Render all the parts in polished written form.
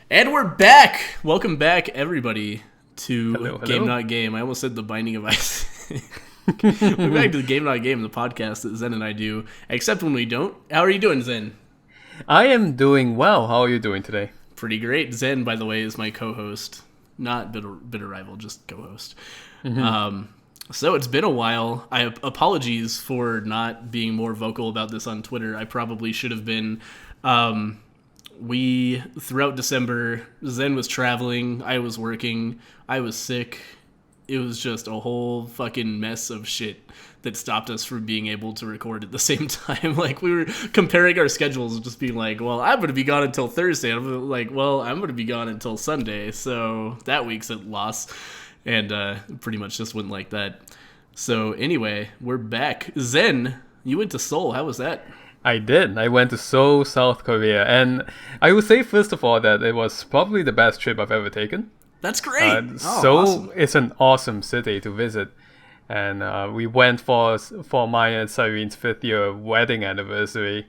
And we're back! Welcome back, everybody, to Hello. Game Not Game. I almost said The Binding of Isaac. We're back to the Game Not Game, the podcast that Zen and I do, except when we don't. How are you doing, Zen? I am doing well. How are you doing today? Pretty great. Zen, by the way, is my co-host. Not bitter rival, just co-host. So it's been a while. Apologies for not being more vocal about this on Twitter. I probably should have been. Throughout December, Zen was traveling, I was working, I was sick. It was just a whole fucking mess of shit that stopped us from being able to record at the same time. Like, we were comparing our schedules, just being like, well, I'm going to be gone until Thursday. And I'm like, well, I'm going to be gone until Sunday. So that week's a loss. And pretty much just went like that. So anyway, we're back. Zen, you went to Seoul. How was that? I did. I went to Seoul, South Korea. And I would say, first of all, that it was probably the best trip I've ever taken. That's great. Seoul Awesome. is an awesome city to visit. And we went for my and Cyrene's 5th year wedding anniversary.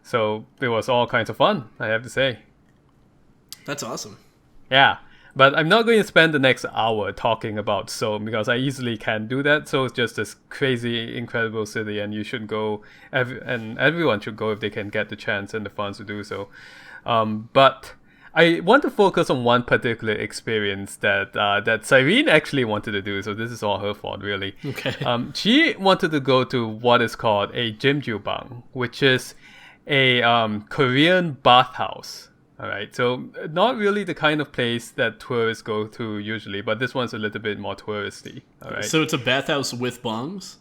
So it was all kinds of fun, I have to say. That's awesome. Yeah. But I'm not going to spend the next hour talking about Seoul because I easily can't do that. Seoul is just this crazy, incredible city, and you should go, and everyone should go if they can get the chance and the funds to do so. But I want to focus on one particular experience that Cyrene actually wanted to do. So this is all her fault, really. Okay. She wanted to go to what is called a jjimjilbang, which is a Korean bathhouse. All right, so not really the kind of place that tourists go to usually, but this one's a little bit more touristy. All right. So it's a bathhouse with bongs?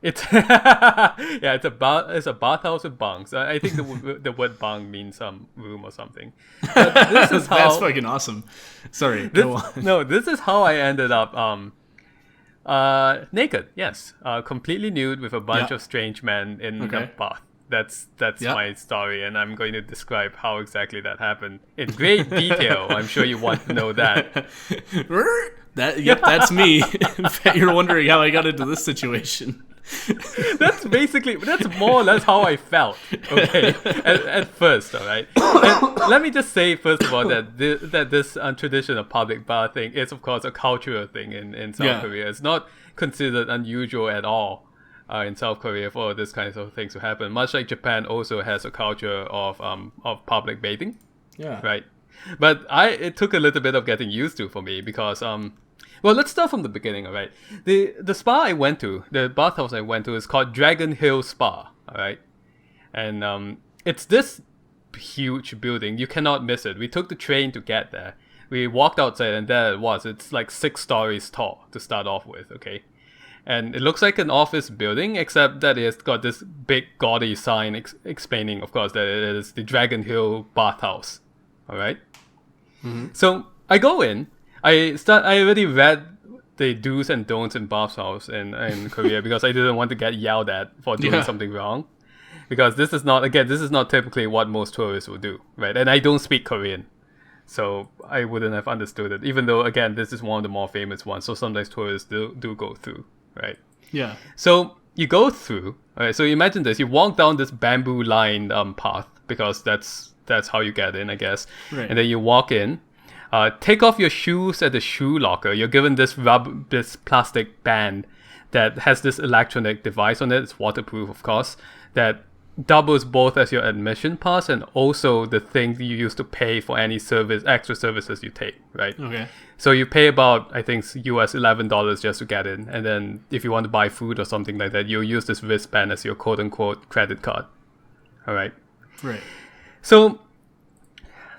It's it's a bathhouse with bunks. I think the word bang means some room or something. But this is how, That's fucking awesome. Sorry, go on. No, this is how I ended up naked. Yes, completely nude with a bunch of strange men in a bath. That's my story, and I'm going to describe how exactly that happened in great detail. I'm sure you want to know that. Yep, that's me. In fact, you're wondering how I got into this situation. That's more or less how I felt. Okay, at first, all right. And let me just say first of all that this tradition of public bathing is of course a cultural thing in South Korea. It's not considered unusual at all. In South Korea for this kind of things to happen. Much like Japan also has a culture of public bathing. Yeah. Right. But it took a little bit of getting used to for me because well, let's start from the beginning, all right? The spa I went to, the bathhouse I went to is called Dragon Hill Spa, all right? And it's this huge building. You cannot miss it. We took the train to get there. We walked outside and there it was. It's like 6 stories tall to start off with, okay? And it looks like an office building, except that it's got this big gaudy sign explaining, of course, that it is the Dragon Hill Bathhouse. All right. Mm-hmm. So I go in. I already read the do's and don'ts in bathhouse in Korea because I didn't want to get yelled at for doing something wrong. Because this is not typically what most tourists would do, right? And I don't speak Korean. So I wouldn't have understood it, even though, again, this is one of the more famous ones. So sometimes tourists do go through. Right. Yeah. So you go through. All right. So you imagine this. You walk down this bamboo-lined path because that's how you get in, I guess. Right. And then you walk in. Take off your shoes at the shoe locker. You're given this plastic band that has this electronic device on it. It's waterproof, of course. That doubles both as your admission pass and also the thing you use to pay for any extra services you take. Right. Okay. So you pay about, I think, US $11 just to get in. And then if you want to buy food or something like that, you'll use this wristband as your quote-unquote credit card. All right? Right. So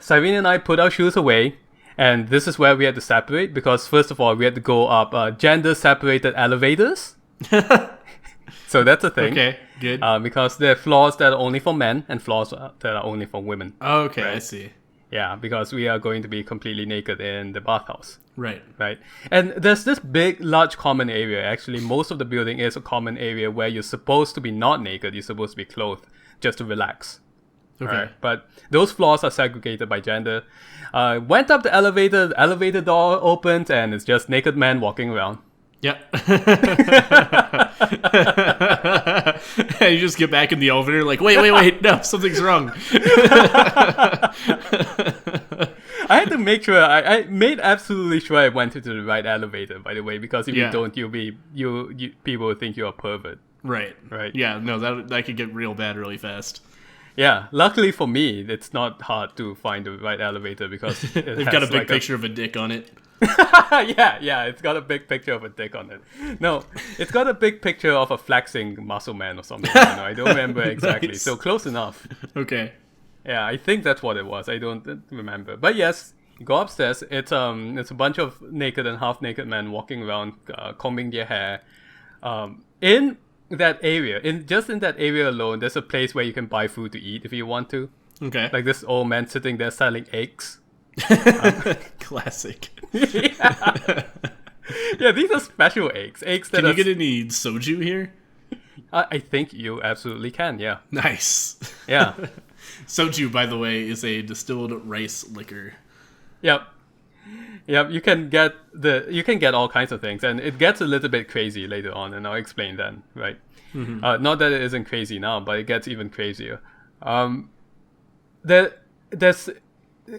Cyrene and I put our shoes away. And this is where we had to separate because, first of all, we had to go up gender-separated elevators. So that's a thing. Okay, good. Because there are floors that are only for men and floors that are only for women. Oh, okay, right? I see. Yeah, because we are going to be completely naked in the bathhouse. Right. Right. And there's this large common area. Actually, most of the building is a common area where you're supposed to be not naked. You're supposed to be clothed just to relax. Okay. Right? But those floors are segregated by gender. Went up the elevator door opened, and it's just naked men walking around. Yep. You just get back in the elevator like, wait, no, something's wrong. I had to make sure I made absolutely sure I went into the right elevator. By the way, because if you don't, you people will think you're a pervert. Right. Right. Yeah. No, that could get real bad really fast. Yeah. Luckily for me, it's not hard to find the right elevator because they've got a big picture of a dick on it. yeah, it's got a big picture of a dick on it. No, it's got a big picture of a flexing muscle man or something. I don't remember exactly. Nice. So close enough. Okay. Yeah, I think that's what it was. I don't remember. But yes, you go upstairs. It's a bunch of naked and half naked men walking around, combing their hair. In that area, in that area alone, there's a place where you can buy food to eat if you want to. Okay. Like this old man sitting there selling eggs. Classic. Yeah, these are special eggs. Eggs that can you get any soju here? I think you absolutely can. Yeah. Nice. Yeah. Soju, by the way, is a distilled rice liquor. Yep. You can get all kinds of things, and it gets a little bit crazy later on, and I'll explain then. Right. Mm-hmm. Not that it isn't crazy now, but it gets even crazier.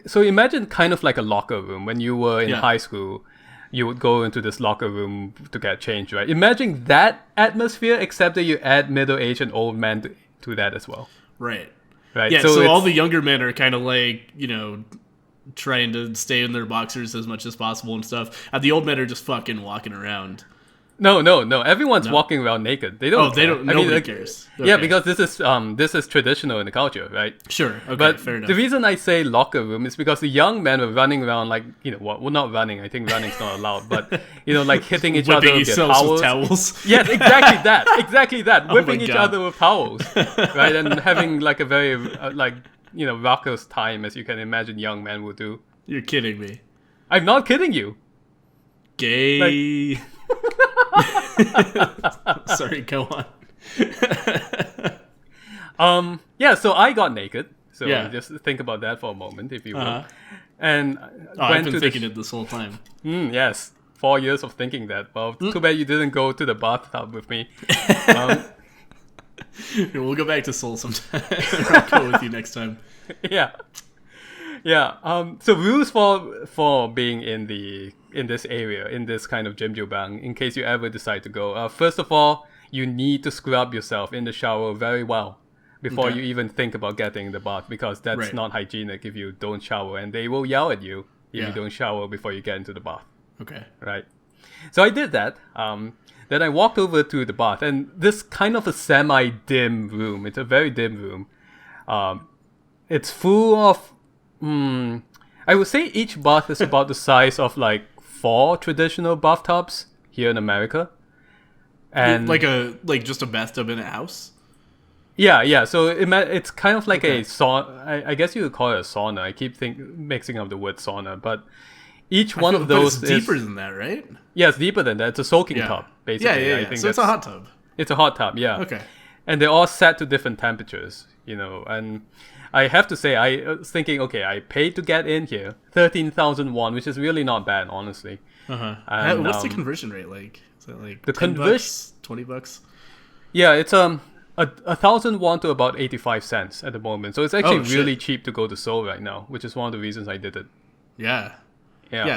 So imagine kind of like a locker room. When you were in high school, you would go into this locker room to get changed, right? Imagine that atmosphere, except that you add middle-aged and old men to that as well. Right. Right. Yeah, so all the younger men are kind of like, trying to stay in their boxers as much as possible and stuff. And the old men are just fucking walking around. No. Everyone's walking around naked. They don't. Oh, they don't. Nobody cares. Okay. Yeah, because this is traditional in the culture, right? Sure. Okay. But fair enough. the reason I say locker room is because the young men were running around like well, not running. I think running's not allowed, but like hitting each other with their towels. With towels. Yes, exactly that. Whipping each other with towels, right? And having like a very raucous time, as you can imagine young men would do. You're kidding me. I'm not kidding you. Gay. Sorry, go on. So I got naked. So just think about that for a moment, if you will. And I've been thinking it this whole time. Yes, 4 years of thinking that. Well, too bad you didn't go to the bathtub with me. We'll go back to Seoul sometime. I'll go with you next time. Yeah. So rules for being in this area, in this kind of jjimjilbang, in case you ever decide to go. First of all, you need to scrub yourself in the shower very well before you even think about getting in the bath, because that's not hygienic if you don't shower, and they will yell at you if you don't shower before you get into the bath. Okay. Right. So I did that. Then I walked over to the bath, and this kind of a semi-dim room. It's a very dim room. It's full of I would say each bath is about the size of like 4 traditional bathtubs here in America, and like just a bathtub in a house. Yeah. So it's kind of like a sauna. I guess you would call it a sauna. I keep mixing up the word sauna, but each one of those is deeper than that, right? Yeah, it's deeper than that. It's a soaking tub, basically. Yeah. I think so it's a hot tub. It's a hot tub, yeah. Okay. And they're all set to different temperatures, and I have to say, I was thinking, okay, I paid to get in here, 13,000 won, which is really not bad, honestly. And, what's the conversion rate like? Is it like the $10, $20? Yeah, it's 1,000 won to about 85 cents at the moment. So it's actually really cheap to go to Seoul right now, which is one of the reasons I did it. Yeah.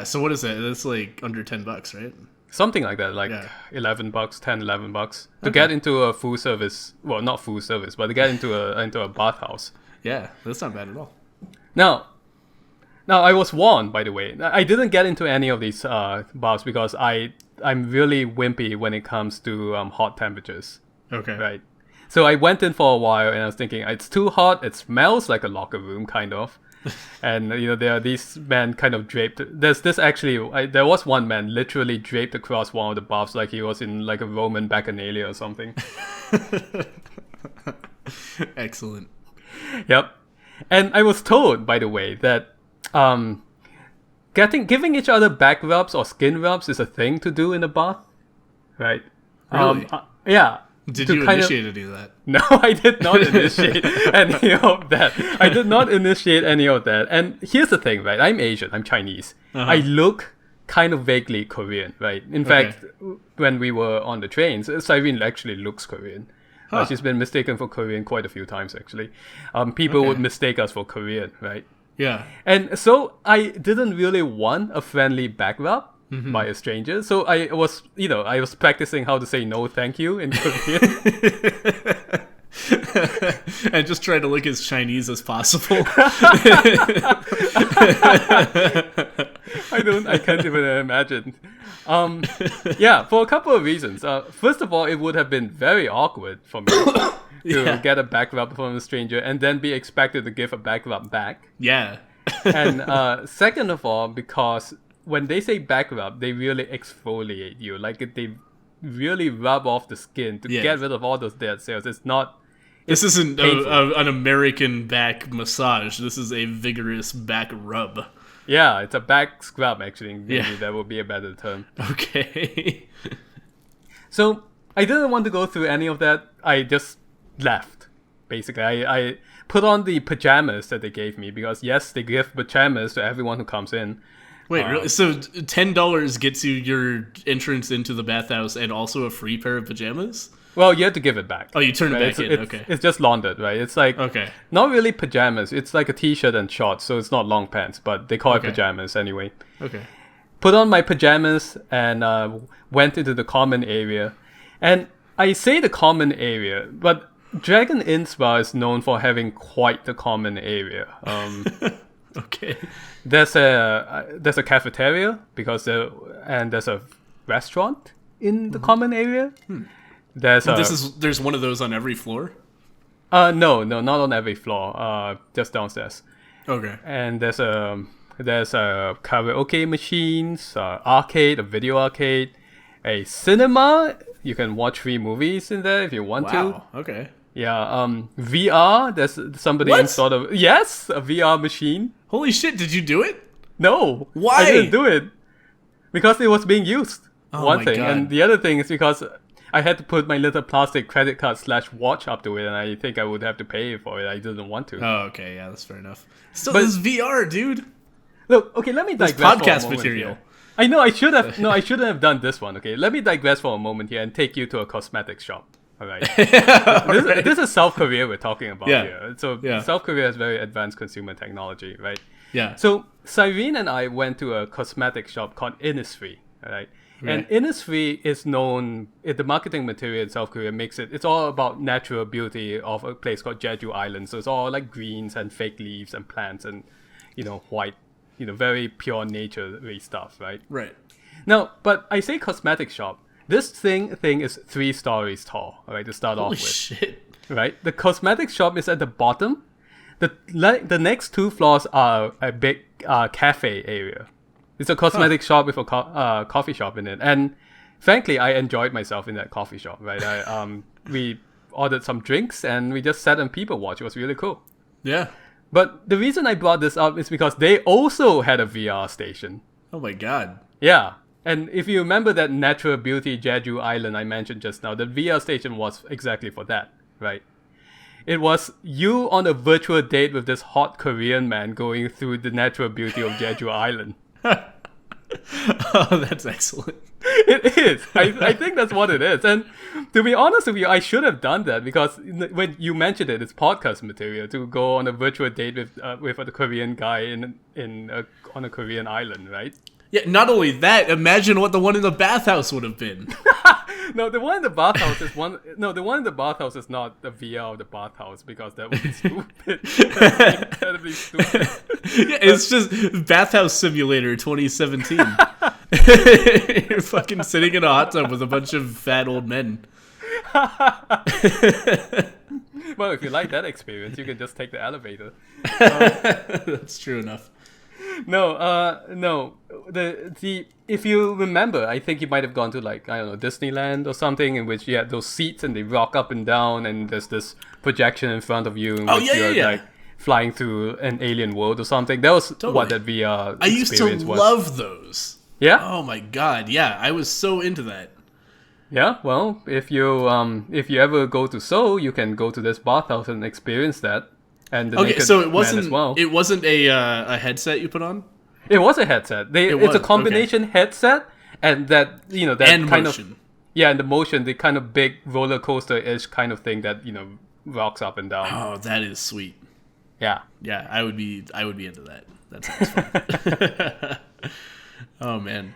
So what is it? It's like under $10, right? Something like that, like $11, $10, $11 to get into a full service. Well, not full service, but to get into a bathhouse. Yeah, that's not bad at all. Now I was warned, by the way. I didn't get into any of these baths because I'm really wimpy when it comes to hot temperatures. Okay. Right. So I went in for a while and I was thinking, it's too hot. It smells like a locker room, kind of. And there are these men kind of draped. There was one man literally draped across one of the baths like he was in like a Roman bacchanalia or something. Excellent. Yep. And I was told, by the way, that giving each other back rubs or skin rubs is a thing to do in a bath, right? Really? Yeah. Did you initiate any of that? No, I did not initiate any of that. I did not initiate any of that. And here's the thing, right? I'm Asian. I'm Chinese. I look kind of vaguely Korean, right? In fact, when we were on the trains, Cyrene actually looks Korean. She's been mistaken for Korean quite a few times, actually. People would mistake us for Korean, right? Yeah. And so I didn't really want a friendly back rub by a stranger. So I was practicing how to say no thank you in Korean. And just try to look as Chinese as possible. I can't even imagine. Yeah, for a couple of reasons. First of all, it would have been very awkward for me to get a back rub from a stranger and then be expected to give a back rub back. Yeah. And second of all, because when they say back rub, they really exfoliate you. Like they really rub off the skin to get rid of all those dead cells. It's not. This isn't an American back massage. This is a vigorous back rub. Yeah, it's a back scrub, actually. Maybe that would be a better term. Okay. So I didn't want to go through any of that. I just left. Basically, I put on the pajamas that they gave me because, yes, they give pajamas to everyone who comes in. Wait, really? So $10 gets you your entrance into the bathhouse and also a free pair of pajamas? Well, you have to give it back. Oh, you turn it back in. Okay. It's just laundered, right? It's like not really pajamas. It's like a t-shirt and shorts, so it's not long pants, but they call it pajamas anyway. Okay. Put on my pajamas and went into the common area. And I say the common area, but Dragon Inn Spa is known for having quite the common area. Okay. There's a cafeteria there's a restaurant in the common area. There's one of those on every floor? No, not on every floor. Just downstairs. Okay. And there's a karaoke machines, arcade, a video arcade, a cinema. You can watch 3 movies in there if you want to. Wow. Okay. Yeah. VR. There's somebody installed a VR machine. Holy shit! Did you do it? No. Why? I didn't do it because it was being used. One thing, God. And the other thing is because I had to put my little plastic credit card / watch up to it, and I think I would have to pay for it. I didn't want to. Oh, okay, yeah, that's fair enough. Still, this is VR, dude. Look, okay, let me digress. Podcast for a moment material. Here. I know I should have. No, I shouldn't have done this one. Okay, let me digress for a moment here and take you to a cosmetics shop. All right. This is South Korea we're talking about here. So South Korea has very advanced consumer technology, right? Yeah. So Cyrene and I went to a cosmetic shop called Innisfree. All right. And Innisfree is known, the marketing material in South Korea it's all about natural beauty of a place called Jeju Island. So it's all like greens and fake leaves and plants and, white, very pure nature stuff, right? Right. Now, but I say cosmetic shop. This thing is 3 stories tall, all right, to start off with. Shit. Right? The cosmetic shop is at the bottom. The next 2 floors are a big cafe area. It's a cosmetic shop with a coffee shop in it. And frankly, I enjoyed myself in that coffee shop, right? We ordered some drinks and we just sat and people watched. It was really cool. Yeah. But the reason I brought this up is because they also had a VR station. Oh my god. Yeah. And if you remember that natural beauty Jeju Island I mentioned just now, the VR station was exactly for that, right? It was you on a virtual date with this hot Korean man going through the natural beauty of Jeju Island. Oh, that's excellent. It is. I think that's what it is. And to be honest with you, I should have done that because when you mentioned it's podcast material to go on a virtual date with a Korean guy on a Korean island, right? Yeah, not only that, imagine what the one in the bathhouse would have been. No, the one in the bathhouse is the one in the bathhouse is not the VR of the bathhouse because that would be stupid. That would be incredibly stupid. Yeah, it's just Bathhouse Simulator 2017. You're fucking sitting in a hot tub with a bunch of fat old men. Well, if you like that experience, you can just take the elevator. That's true enough. No. If you remember, I think you might have gone to Disneyland or something in which you had those seats and they rock up and down and there's this projection in front of you in which you're like flying through an alien world or something. That was what that VR I used to love those. Yeah? Oh my god, yeah. I was so into that. Yeah, well, if you ever go to Seoul, you can go to this bathhouse and experience that. And so it wasn't a headset you put on? It was a headset. It's a combination headset and that and kind motion. And the motion, the kind of big roller coaster-ish kind of thing that rocks up and down. Oh, that is sweet. Yeah. Yeah, I would be into that. That sounds fun. Oh man,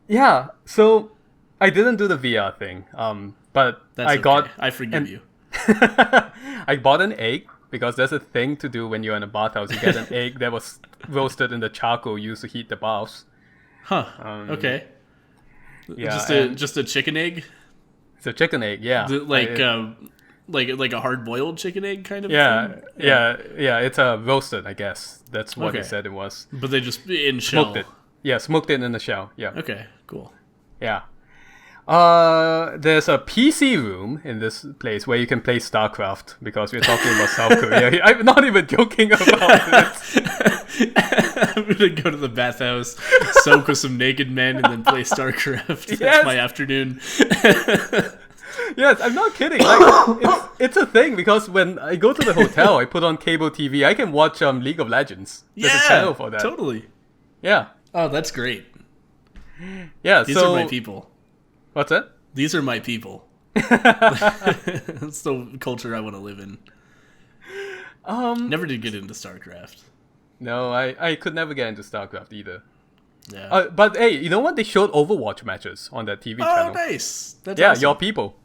Yeah. So I didn't do the VR thing. But that's I okay. got I forgive an you. I bought an egg because there's a thing to do when you're in a bathhouse. You get an egg that was roasted in the charcoal used to heat the baths. Huh. Okay. Yeah, Just a chicken egg, it's a chicken egg. Yeah, like a hard boiled chicken egg kind of yeah, thing. yeah. It's a roasted, I guess. That's what Okay. he said it was. But they just in shell. Smoked it. Yeah, smoked it in the shell. Yeah, Okay. Cool. yeah. There's a PC room in this place where you can play StarCraft because we're talking about South Korea. I'm not even joking about this. I'm gonna go to the bathhouse, soak with some naked men, and then play StarCraft. That's Yes. my afternoon. Yes, I'm not kidding. Like, it's a thing because when I go to the hotel, I put on cable TV. I can watch League of Legends. There's a channel for that. Totally. Yeah, Oh, that's great. yeah. These so are my people. what's that? These are my people. That's the culture I want to live in. Never did get into StarCraft. No, I could never get into StarCraft either. Yeah. But hey, you know what? They showed Overwatch matches on that TV Oh, channel. nice. That's Yeah, awesome. your people.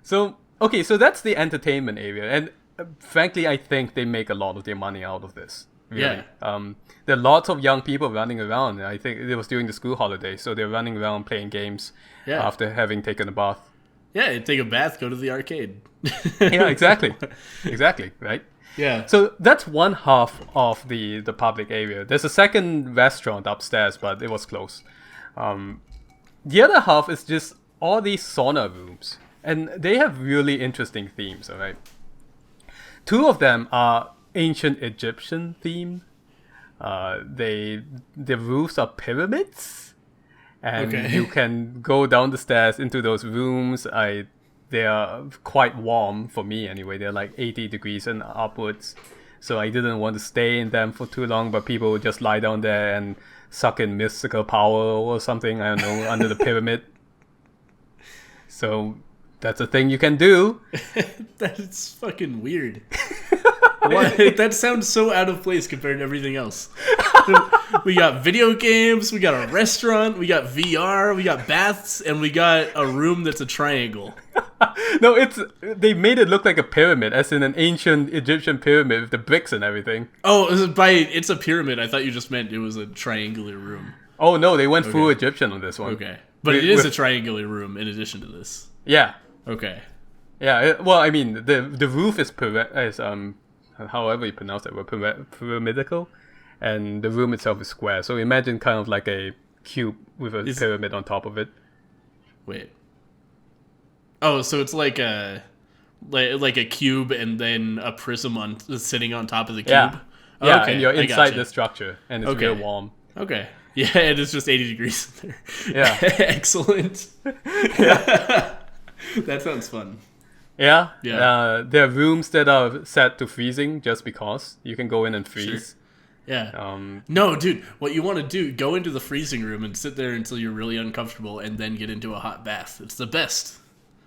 So, okay, so that's the entertainment area. And frankly, I think they make a lot of their money out of this. Really. Yeah. There are lots of young people running around. I think it was during the school holiday, so they're running around playing games Yeah. after having taken a bath. Yeah, take a bath, go to the arcade. Yeah, exactly. Exactly, right? Yeah. So that's one half of the public area. There's a second restaurant upstairs, but it was closed. The other half is just all these sauna rooms. And they have really interesting themes, alright? Two of them are ancient Egyptian themed. The roofs are pyramids. And Okay. you can go down the stairs into those rooms. They are quite warm for me anyway. They're like 80 degrees and upwards. So I didn't want to stay in them for too long, but people would just lie down there and suck in mystical power or something, I don't know, under the pyramid. So that's a thing you can do. That's fucking weird. What? That sounds so out of place compared to everything else. We got video games, we got a restaurant, we got VR, we got baths, and we got a room that's a triangle. No, they made it look like a pyramid, as in an ancient Egyptian pyramid with the bricks and everything. Oh, it's a pyramid. I thought you just meant it was a triangular room. Oh no, they went full Egyptian on this one. Okay. But it is a triangular room in addition to this. Yeah, Okay. yeah. Well, I mean, the roof is however you pronounce it, pyramidical, and the room itself is square. So imagine kind of like a cube with a pyramid on top of it. Wait. Oh, so it's like a cube and then a prism sitting on top of the cube. Yeah. Oh, Yeah, okay. and you're I inside gotcha. the structure, and it's Okay. real warm. Okay. Yeah, and it's just 80 degrees in there. Yeah. Excellent. That sounds fun. Yeah. Yeah. There are rooms that are set to freezing just because you can go in and freeze. Yeah. No, dude, what you want to do, go into the freezing room and sit there until you're really uncomfortable and then get into a hot bath. It's the best.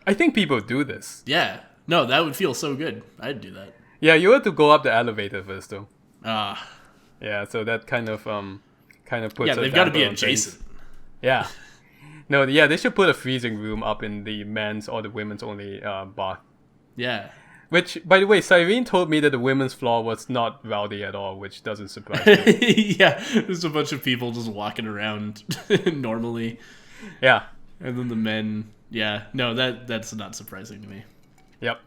I think people do this. Yeah. No, that would feel so good. I'd do that. Yeah, you have to go up the elevator first, though. Ah. Yeah, so that kind of puts. Yeah, a they've got to be damper on things. adjacent. Yeah. No, yeah, they should put a freezing room up in the men's or the women's only bath. Yeah. Which, by the way, Cyrene told me that the women's floor was not rowdy at all, which doesn't surprise me. Yeah, there's a bunch of people just walking around normally. Yeah. And then the men, yeah. No, that's not surprising to me. Yep.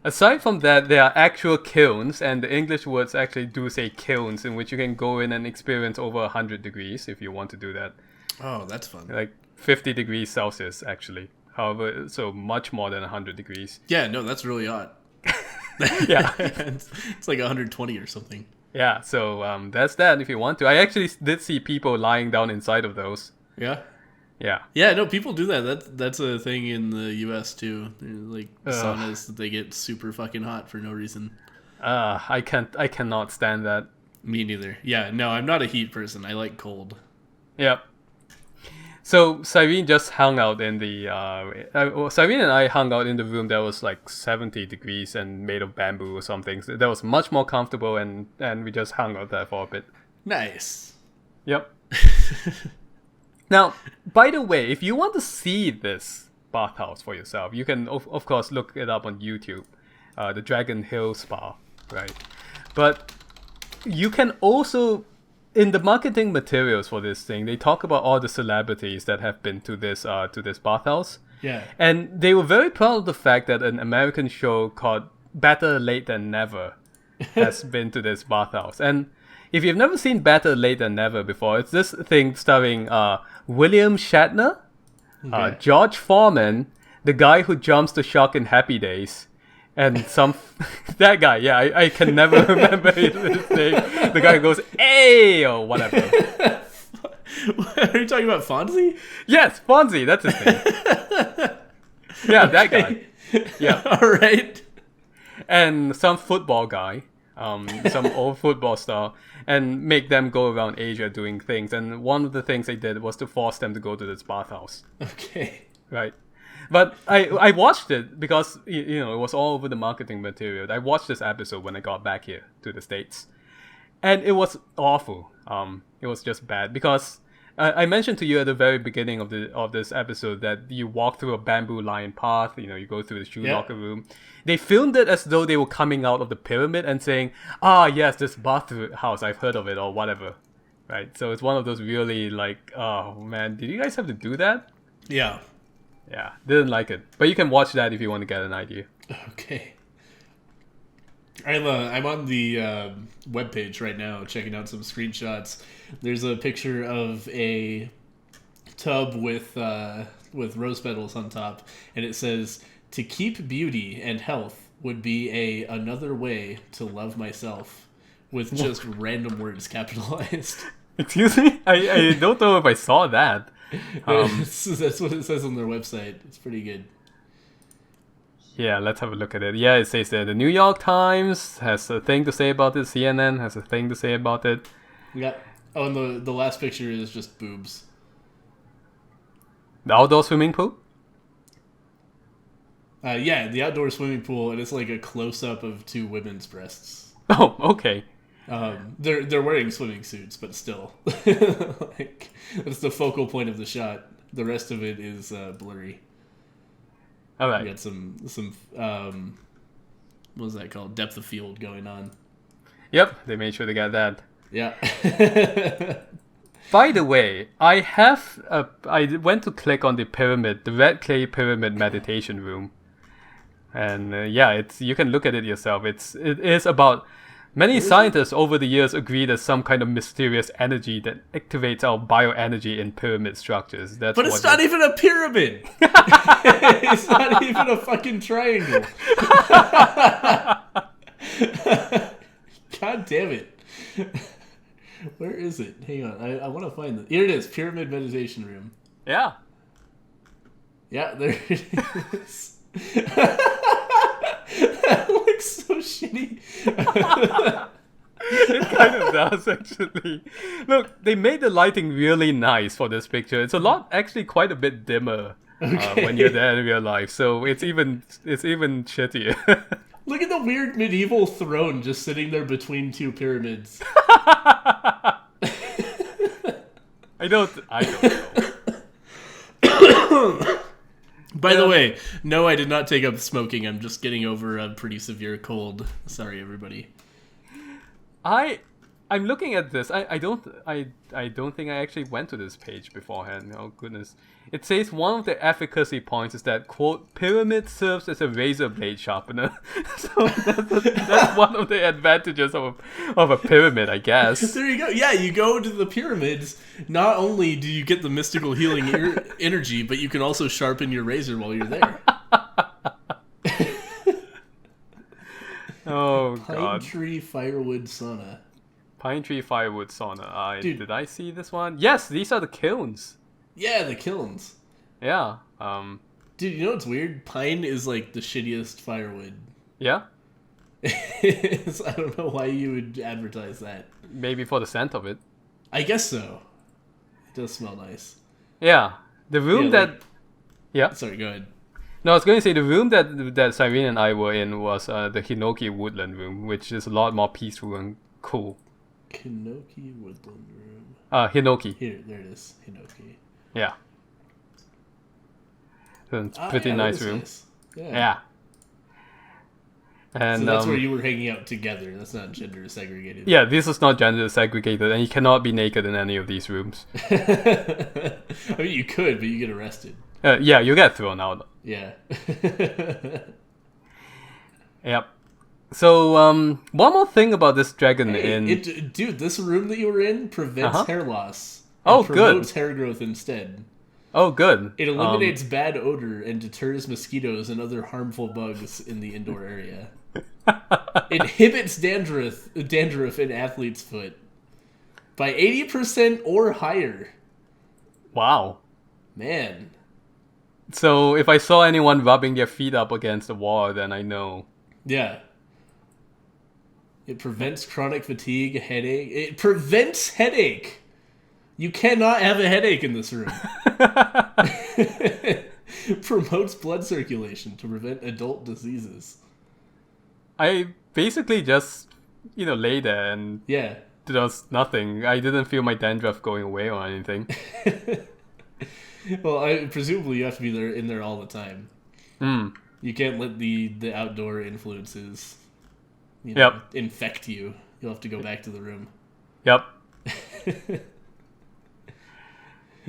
Aside from that, there are actual kilns, and the English words actually do say kilns, in which you can go in and experience over 100 degrees if you want to do that. Oh, that's fun. Like 50 degrees Celsius, actually. However, so much more than 100 degrees. Yeah, no, that's really hot. Yeah. It's like 120 or something. Yeah, so that's that if you want to. I actually did see people lying down inside of those. Yeah. Yeah. Yeah, no, people do that. That's a thing in the U.S. too. Like saunas that they get super fucking hot for no reason. I cannot stand that. Me neither. Yeah, no, I'm not a heat person. I like cold. Yep. So Cyrene just hung out in the Cyrene and I hung out in the room that was like 70 degrees and made of bamboo or something. So that was much more comfortable, and we just hung out there for a bit. Nice. Yep. Now, by the way, if you want to see this bathhouse for yourself, you can of course look it up on YouTube, the Dragon Hill Spa, right? But you can also, in the marketing materials for this thing, they talk about all the celebrities that have been to this bathhouse. Yeah. And they were very proud of the fact that an American show called Better Late Than Never has been to this bathhouse. And if you've never seen Better Late Than Never before, it's this thing starring William Shatner, George Foreman, the guy who jumps the shark in Happy Days, and that guy. Yeah, I can never remember his name. The guy who goes "Hey" or whatever. Are you talking about Fonzie? Yes, Fonzie. That's his name. Yeah, that guy. Yeah. All right. And some football guy. Some old football star, and make them go around Asia doing things. And one of the things they did was to force them to go to this bathhouse. Okay. Right. But I watched it because, you know, it was all over the marketing material. I watched this episode when I got back here to the States. And it was awful. It was just bad because I mentioned to you at the very beginning of this episode that you walk through a bamboo lined path, you know, you go through the shoe locker room. They filmed it as though they were coming out of the pyramid and saying, yes, this bathhouse, I've heard of it, or whatever. Right? So it's one of those really like, oh man, did you guys have to do that? Yeah. Yeah, didn't like it. But you can watch that if you want to get an idea. Okay. I'm on the webpage right now checking out some screenshots. There's a picture of a tub with rose petals on top, and it says, "To keep beauty and health would be another way to love myself," with just random words capitalized. Excuse me? I don't know if I saw that. That's what it says on their website. It's pretty good. Yeah, let's have a look at it. Yeah, it says that the New York Times has a thing to say about it. CNN has a thing to say about it. Yeah. Oh, and the last picture is just boobs. The outdoor swimming pool? Yeah, the outdoor swimming pool, and it's like a close-up of two women's breasts. Oh, okay. They're wearing swimming suits, but still. Like, that's the focal point of the shot. The rest of it is blurry. All right. We got some what was that called? Depth of field going on. Yep, they made sure to get that. Yeah. By the way, I went to click on the pyramid, the red clay pyramid meditation room, and you can look at it yourself. It is about. Many scientists over the years agree there's some kind of mysterious energy that activates our bioenergy in pyramid structures. But it's not even a pyramid. It's not even a fucking triangle. God damn it. Where is it? Hang on. I want to find it. Here it is. Pyramid meditation room. Yeah. Yeah, there it is. That looks so shitty. It kind of does, actually. Look, they made the lighting really nice for this picture. It's actually quite a bit dimmer when you're there in real life. So it's even shittier. Look at the weird medieval throne just sitting there between two pyramids. I don't know. By the way, no, I did not take up smoking. I'm just getting over a pretty severe cold. Sorry, everybody. I'm looking at this. I don't think I actually went to this page beforehand. Oh goodness. It says one of the efficacy points is that, quote, pyramid serves as a razor blade sharpener. So that's one of the advantages of a pyramid, I guess. There you go. Yeah, you go to the pyramids. Not only do you get the mystical healing energy, but you can also sharpen your razor while you're there. Oh, God. Pine tree firewood sauna. Pine tree firewood sauna. Dude. Did I see this one? Yes, these are the kilns. Yeah, the kilns. Yeah. Dude, you know what's weird? Pine is like the shittiest firewood. Yeah? I don't know why you would advertise that. Maybe for the scent of it. I guess so. It does smell nice. Yeah, the room Yeah, that like- yeah. Sorry, go ahead. No, I was going to say the room that Cyrene and I were in was the Hinoki Woodland room, which is a lot more peaceful and cool. Hinoki Woodland Room. Hinoki. Here, there it is. Hinoki. Yeah. So it's a pretty Yeah, nice that is room. nice. Yeah. Yeah. And So that's where you were hanging out together. That's not gender segregated. yeah, this is not gender segregated, and you cannot be naked in any of these rooms. I mean, you could, but you get arrested. Yeah, you get thrown out. Yeah. Yep. So, one more thing about this Dragon Inn. Dude, this room that you were in prevents Uh-huh. hair loss. Oh, promotes good. hair growth instead. Oh, good. It eliminates bad odor and deters mosquitoes and other harmful bugs in the indoor area. Inhibits dandruff in athlete's foot by 80% or higher. Wow. Man. So, if I saw anyone rubbing their feet up against the wall, then I know. Yeah. It prevents chronic fatigue, headache. It prevents headache. You cannot have a headache in this room. Promotes blood circulation to prevent adult diseases. I basically just, lay there and Yeah. does nothing. I didn't feel my dandruff going away or anything. Well, presumably you have to be in there all the time. Mm. You can't let the outdoor influences, Yep. infect you. You'll have to go back to the room. Yep.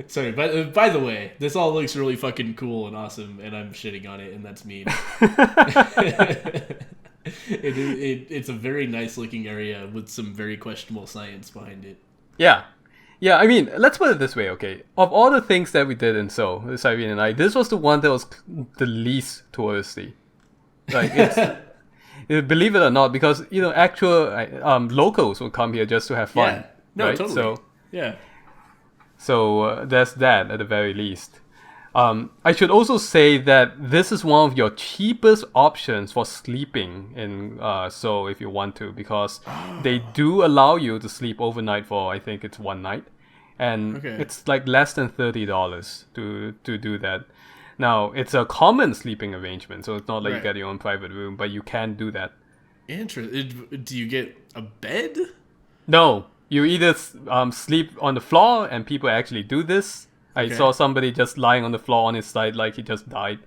Sorry, by the way, this all looks really fucking cool and awesome, and I'm shitting on it, and that's mean. It's a very nice looking area with some very questionable science behind it. Yeah. Yeah, I mean, let's put it this way, okay? Of all the things that we did in Seoul, Cyrene and I, this was the one that was the least touristy. Like, believe it or not, because, actual locals will come here just to have fun. Yeah. No, right? totally. Yeah. So there's that at the very least. I should also say that this is one of your cheapest options for sleeping in Seoul if you want to, because they do allow you to sleep overnight for, I think it's one night, and it's like less than $30 to do that. Now it's a common sleeping arrangement, so it's not like you get your own private room, but you can do that. Interesting. Do you get a bed? No, you either sleep on the floor, and people actually do this. I saw somebody just lying on the floor on his side like he just died.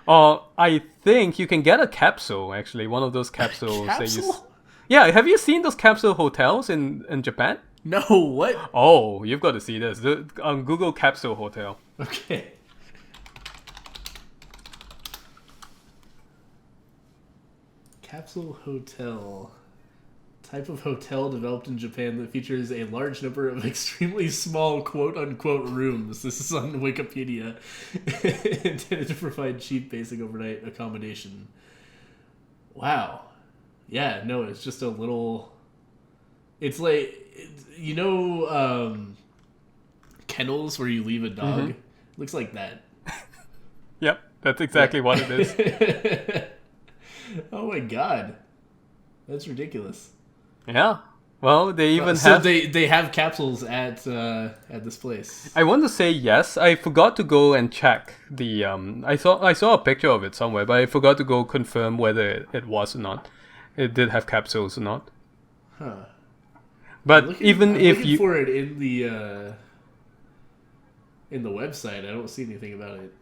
Or I think you can get a capsule, actually, one of those capsules. Capsule? Yeah, have you seen those capsule hotels in Japan? No, what? Oh, you've got to see this. Google capsule hotel. Okay. Capsule hotel. Type of hotel developed in Japan that features a large number of extremely small quote-unquote rooms. This is on Wikipedia. Intended to provide cheap basic overnight accommodation. Wow. Yeah, no, it's just a little... It's like, kennels where you leave a dog? Mm-hmm. Looks like that. Yep, that's exactly what it is. Oh my god. That's ridiculous. Yeah. Well, they even So have... they have capsules at this place. I want to say yes. I forgot to go and check the... I saw a picture of it somewhere, but I forgot to go confirm whether it was or not. It did have capsules or not. Huh. But I'm even if looking you... for it in the website, I don't see anything about it.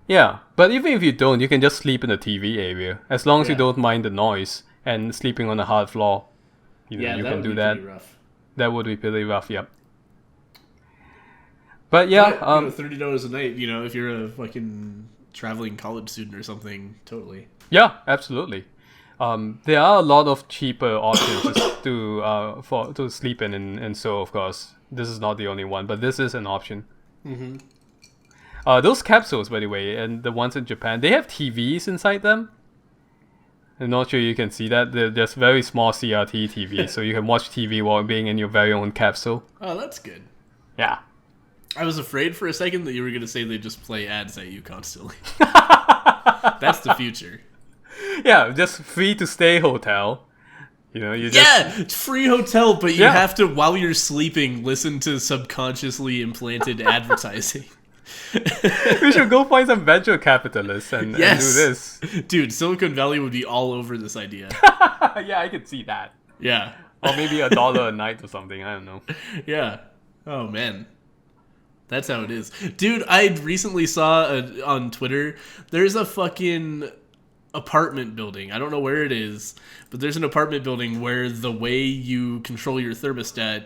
Yeah, but even if you don't, you can just sleep in the TV area. As long as you Yeah. don't mind the noise and sleeping on a hard floor. You That can would do be that. pretty rough. That would be pretty rough, yep. But yeah, But, $30 a night, if you're a fucking traveling college student or something, totally. yeah, absolutely. There are a lot of cheaper options to sleep in Seoul, of course. This is not the only one, but this is an option. Mm-hmm. Those capsules, by the way, and the ones in Japan, they have TVs inside them. I'm not sure you can see that. They're just very small CRT TVs, so you can watch TV while being in your very own capsule. Oh, that's good. Yeah. I was afraid for a second that you were going to say they just play ads at you constantly. That's the future. Yeah, just free to stay hotel. You know, you Yeah, it's free hotel, but you Yeah. have to, while you're sleeping, listen to subconsciously implanted advertising. we should go find some venture capitalists and do Yes, this. dude, Silicon Valley would be all over this idea. Yeah, I could see that. Yeah, Or maybe $1 a night or something. I don't know. yeah. Oh man, that's how it is, dude. I recently saw on Twitter. There's a fucking apartment building. I don't know where it is, but there's an apartment building where the way you control your thermostat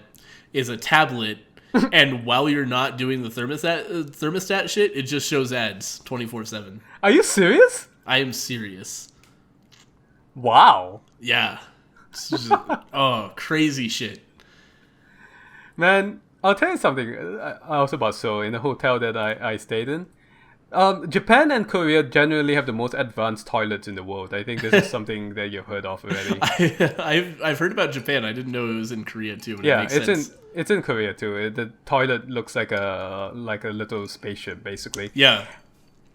is a tablet, and while you're not doing the thermostat shit, it just shows ads 24/7. Are you serious? I am serious. Wow. Yeah. It's just, oh, crazy shit. Man, I'll tell you something also about Seoul in the hotel that I stayed in. Japan and Korea generally have the most advanced toilets in the world. I think this is something that you've heard of already. I've heard about Japan. I didn't know it was in Korea too. But Yeah, it makes sense. it's in Korea too. The toilet looks like a little spaceship basically, Yeah.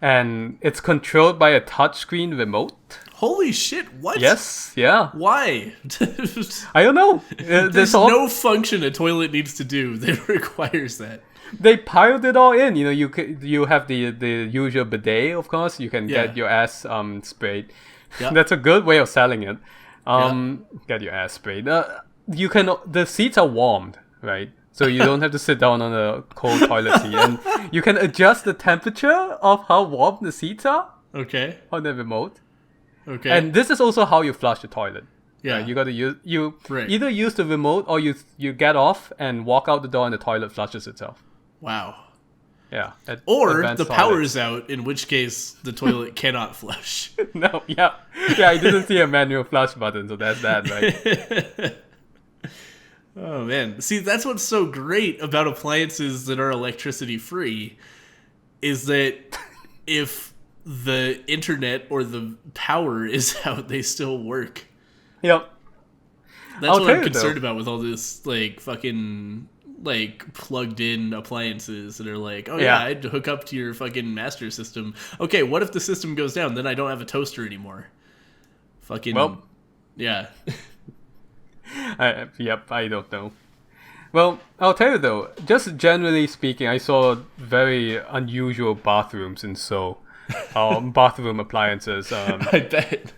and it's controlled by a touchscreen remote. Holy shit! What? Yes, yeah. Why? I don't know. There's no function a toilet needs to do that requires that. They piled it all in. You know, you have the usual bidet, of course. You can Yeah. get your ass sprayed. Yeah. That's a good way of selling it. Get your ass sprayed. The seats are warmed, right? So you don't have to sit down on a cold toilet seat, and you can adjust the temperature of how warm the seats are Okay. on the remote. Okay. And this is also how you flush the toilet. yeah. You got to Right. either use the remote or you get off and walk out the door and the toilet flushes itself. Wow. Yeah. Or advanced the toilet. power is out, in which case the toilet cannot flush. No, yeah. I didn't see a manual flush button, so that's that, right? Oh man. See, that's what's so great about appliances that are electricity free is that if the internet or the power is out, they still work. Yep. That's I'll what tell I'm you, concerned though. about with all this like fucking like plugged in appliances that are like, oh yeah, Yeah. I'd hook up to your fucking master system. Okay, what if the system goes down? Then I don't have a toaster anymore. Fucking Well. yeah. Yep, I don't know. Well, I'll tell you though, just generally speaking, I saw very unusual bathrooms in Seoul. Bathroom appliances. I bet.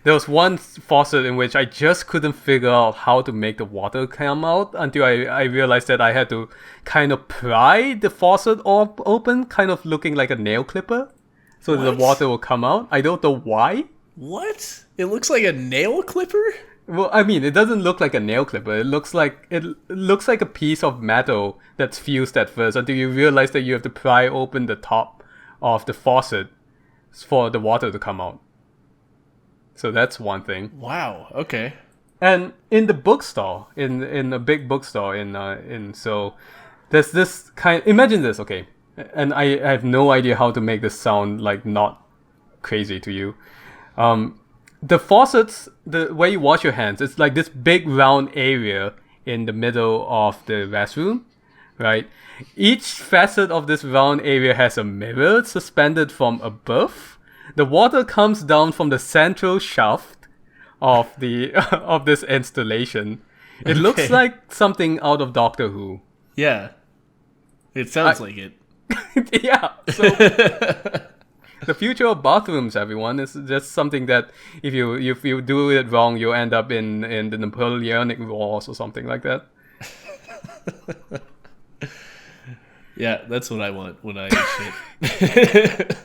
There was one faucet in which I just couldn't figure out how to make the water come out until I realized that I had to kind of pry the faucet open, kind of looking like a nail clipper, so that the What? water will come out. I don't know why. What? It looks like a nail clipper? Well, I mean, it doesn't look like a nail clipper. It looks like a piece of metal that's fused at first until you realize that you have to pry open the top of the faucet for the water to come out. So that's one thing. Wow. Okay. And in the bookstore, in a big bookstore in Seoul, there's this kind. Imagine this, okay? And I have no idea how to make this sound like not crazy to you. The faucets, the way you wash your hands, it's like this big round area in the middle of the restroom, right? Each facet of this round area has a mirror suspended from above. The water comes down from the central shaft of the of this installation. It looks Okay. like something out of Doctor Who. Yeah. It sounds like it. Yeah. So the future of bathrooms, everyone, is just something that if you do it wrong, you'll end up in the Napoleonic Wars or something like that. Yeah, that's what I want when I shit.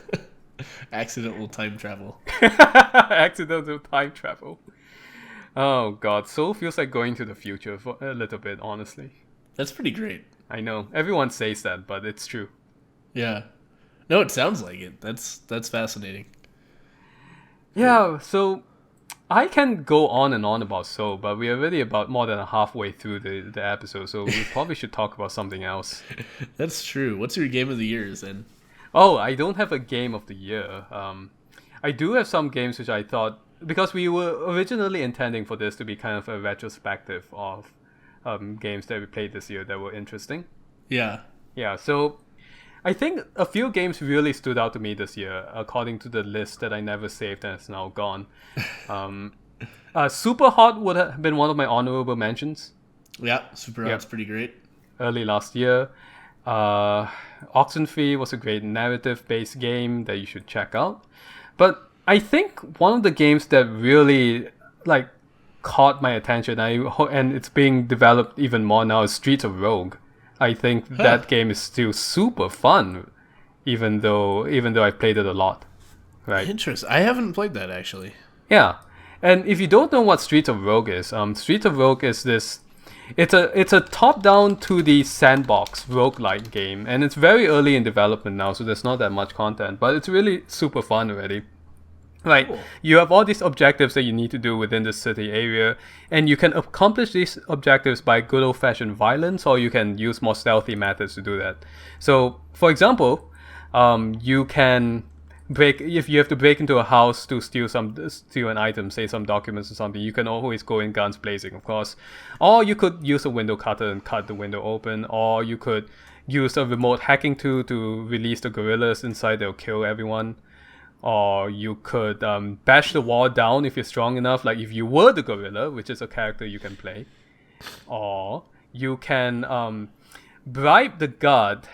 Accidental time travel. Accidental time travel. Oh god, Seoul feels like going to the future for a little bit, honestly. That's pretty great. I know everyone says that, but it's true. Yeah. No, it sounds like it. That's fascinating. Yeah, so I can go on and on about Seoul, but we're already about more than halfway through the episode, so we probably should talk about something else. That's true. What's your game of the year, Zen? Oh, I don't have a game of the year. I do have some games which I thought, because we were originally intending for this to be kind of a retrospective of games that we played this year that were interesting. Yeah. Yeah, so I think a few games really stood out to me this year, according to the list that I never saved and it's now gone. Super Hot would have been one of my honorable mentions. Yeah, Super Hot's pretty great. Early last year. Oxenfree was a great narrative-based game that you should check out. But I think one of the games that really like caught my attention, and it's being developed even more now, is Streets of Rogue. I think that game is still super fun, even though I played it a lot. Right? Interesting. I haven't played that actually. Yeah. And if you don't know what Streets of Rogue is, Streets of Rogue is this. It's a top-down 2D sandbox roguelike game, and it's very early in development now, so there's not that much content, but it's really super fun already. Like, cool. You have all these objectives that you need to do within the city area, and you can accomplish these objectives by good old-fashioned violence, or you can use more stealthy methods to do that. So, for example, you can if you have to break into a house to steal an item, say some documents or something, you can always go in guns blazing, of course. Or you could use a window cutter and cut the window open, or you could use a remote hacking tool to release the gorillas inside. They'll kill everyone. Or you could bash the wall down if you're strong enough, like if you were the gorilla, which is a character you can play. Or you can bribe the guard,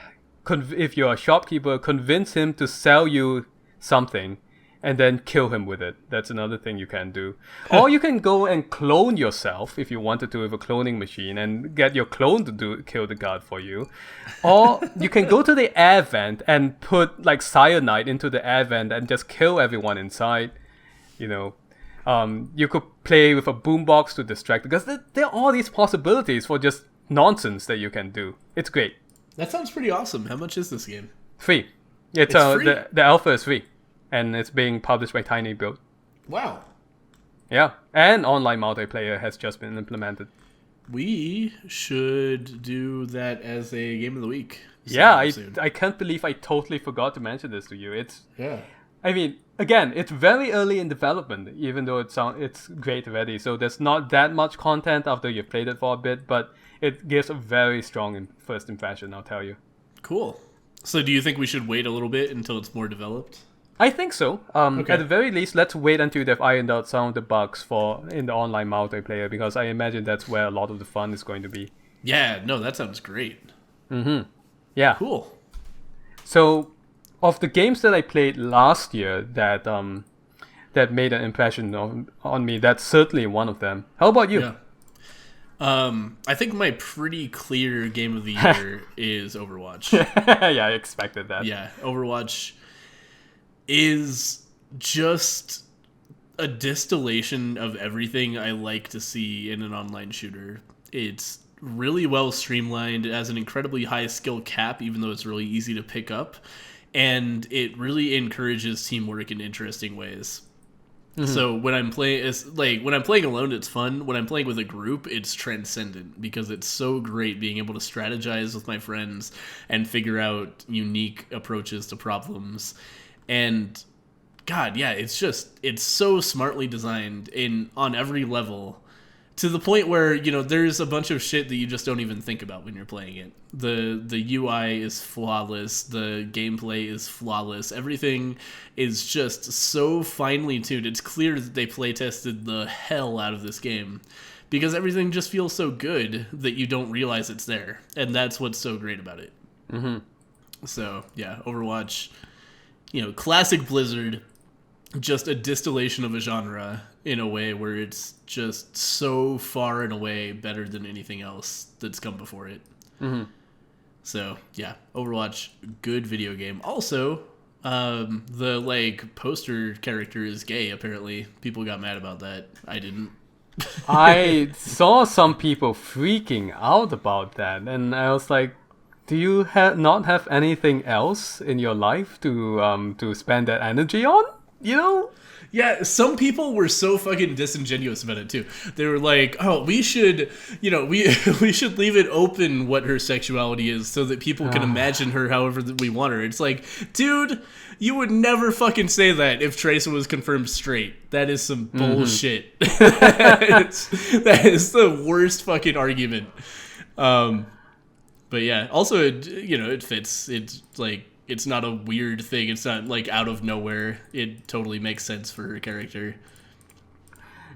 if you're a shopkeeper, convince him to sell you something and then kill him with it. That's another thing you can do. Or you can go and clone yourself if you wanted to with a cloning machine and get your clone to kill the guard for you. Or you can go to the air vent and put like cyanide into the air vent and just kill everyone inside. You know, you could play with a boombox to distract, because there are all these possibilities for just nonsense that you can do. It's great. That sounds pretty awesome. How much is this game? Free. It's free? The alpha is free, and it's being published by Tiny Build. Wow. Yeah, and online multiplayer has just been implemented. We should do that as a game of the week. Yeah, I can't believe I totally forgot to mention this to you. I mean, again, it's very early in development, even though it's great already. So there's not that much content after you've played it for a bit, but it gives a very strong first impression, I'll tell you. Cool. So do you think we should wait a little bit until it's more developed? I think so. Okay. At the very least, let's wait until they've ironed out some of the bugs in the online multiplayer, because I imagine that's where a lot of the fun is going to be. Yeah, no, that sounds great. Mm-hmm. Yeah. Cool. So, of the games that I played last year that made an impression on me, that's certainly one of them. How about you? Yeah. I think my pretty clear game of the year is Overwatch. Yeah, I expected that. Yeah, Overwatch is just a distillation of everything I like to see in an online shooter. It's really well streamlined. It has an incredibly high skill cap, even though it's really easy to pick up. And it really encourages teamwork in interesting ways. Mm-hmm. So when I'm playing alone, it's fun. When I'm playing with a group, it's transcendent, because it's so great being able to strategize with my friends and figure out unique approaches to problems. And God, yeah, it's so smartly designed on every level, to the point where, you know, there's a bunch of shit that you just don't even think about when you're playing it. The UI is flawless. The gameplay is flawless. Everything is just so finely tuned. It's clear that they play tested the hell out of this game, because everything just feels so good that you don't realize it's there. And that's what's so great about it. Mm-hmm. So, yeah, Overwatch, you know, classic Blizzard, just a distillation of a genre in a way where it's just so far and away better than anything else that's come before it. Mm-hmm. So, yeah, Overwatch, good video game. Also, the, poster character is gay, apparently. People got mad about that. I didn't. I saw some people freaking out about that, and I was like, do you not have anything else in your life to spend that energy on? You know? Yeah, some people were so fucking disingenuous about it too. They were like, "Oh, we should, you know, we should leave it open what her sexuality is, so that people can imagine her however we want her." It's like, dude, you would never fucking say that if Tracer was confirmed straight. That is some bullshit. That is the worst fucking argument. But yeah, also, it fits. It's like, it's not a weird thing. It's not like out of nowhere. It totally makes sense for her character.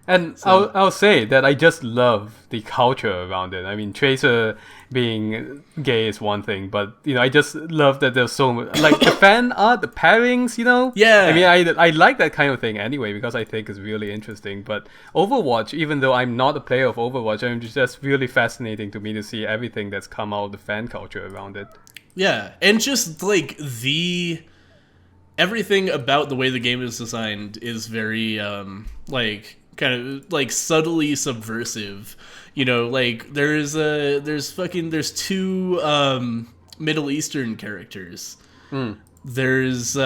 And So I'll say that I just love the culture around it. I mean, Tracer being gay is one thing, but I just love that there's so much, like the fan art, the pairings. I mean, yeah, I like that kind of thing anyway because I think it's really interesting. But Overwatch, even though I'm not a player of Overwatch, I'm just really fascinating to me to see everything that's come out of the fan culture around it. yeah, and just like the everything about the way the game is designed is very like kind of like subtly subversive. Like there's two Middle Eastern characters. Mm. There's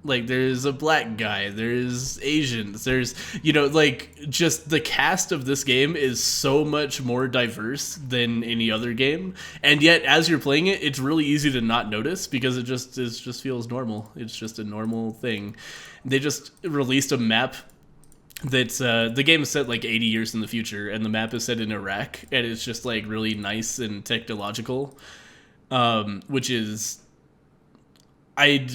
like there's a black guy, there's Asians, there's like just the cast of this game is so much more diverse than any other game, and yet as you're playing it, it's really easy to not notice because it just feels normal. It's just a normal thing. They just released a map that's the game is set like 80 years in the future, and the map is set in Iraq, and it's just like really nice and technological, which is I'd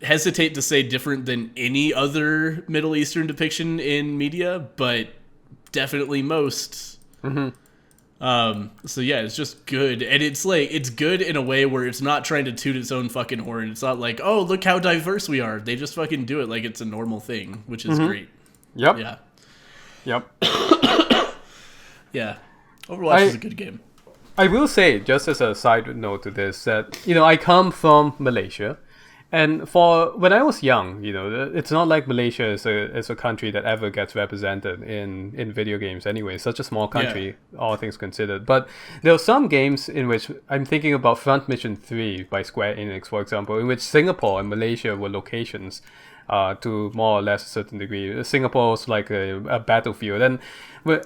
hesitate to say different than any other Middle Eastern depiction in media, but definitely most. So yeah, it's just good, and it's good in a way where it's not trying to toot its own fucking horn. It's not like, oh, look how diverse we are. They just fucking do it like it's a normal thing, which is great. Yep. Yeah, Yep. yeah. Overwatch is a good game. I will say, just as a side note to this, that I come from Malaysia, and for when I was young, it's not like Malaysia is a country that ever gets represented in video games anyway. It's such a small country, all things considered. But there are some games in which I'm thinking about Front Mission 3 by Square Enix, for example, in which Singapore and Malaysia were locations. To more or less a certain degree. Singapore was like a battlefield, and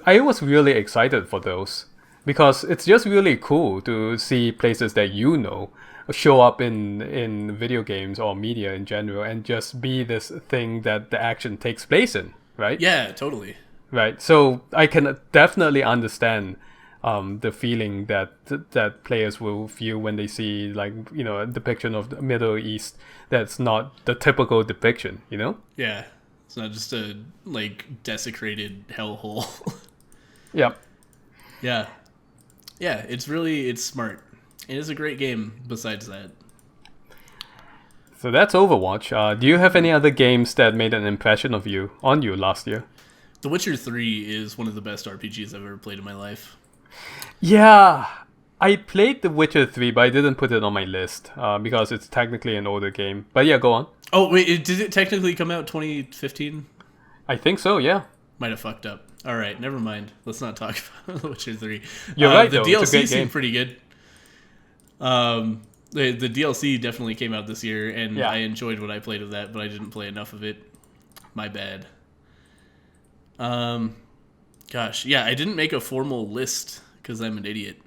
I was really excited for those because it's just really cool to see places that show up in video games or media in general and just be this thing that the action takes place in, right? Yeah, totally. Right. So I can definitely understand the feeling that players will feel when they see a depiction of the Middle East that's not the typical depiction. Yeah, it's not just a like desecrated hellhole. Yep. Yeah, yeah. It's smart. It is a great game. Besides that, So that's Overwatch. Do you have any other games that made an impression on you last year? The Witcher 3 is one of the best RPGs I've ever played in my life. Yeah, I played The Witcher 3, but I didn't put it on my list because it's technically an older game. But yeah, go on. Oh wait, did it technically come out 2015? I think so, yeah. Might have fucked up. All right, never mind. Let's not talk about The Witcher 3. You're right, the though. It's a DLC great seemed game. pretty good. The DLC definitely came out this year, and Yeah. I enjoyed what I played of that, but I didn't play enough of it. My bad. Gosh, yeah, I didn't make a formal list because I'm an idiot.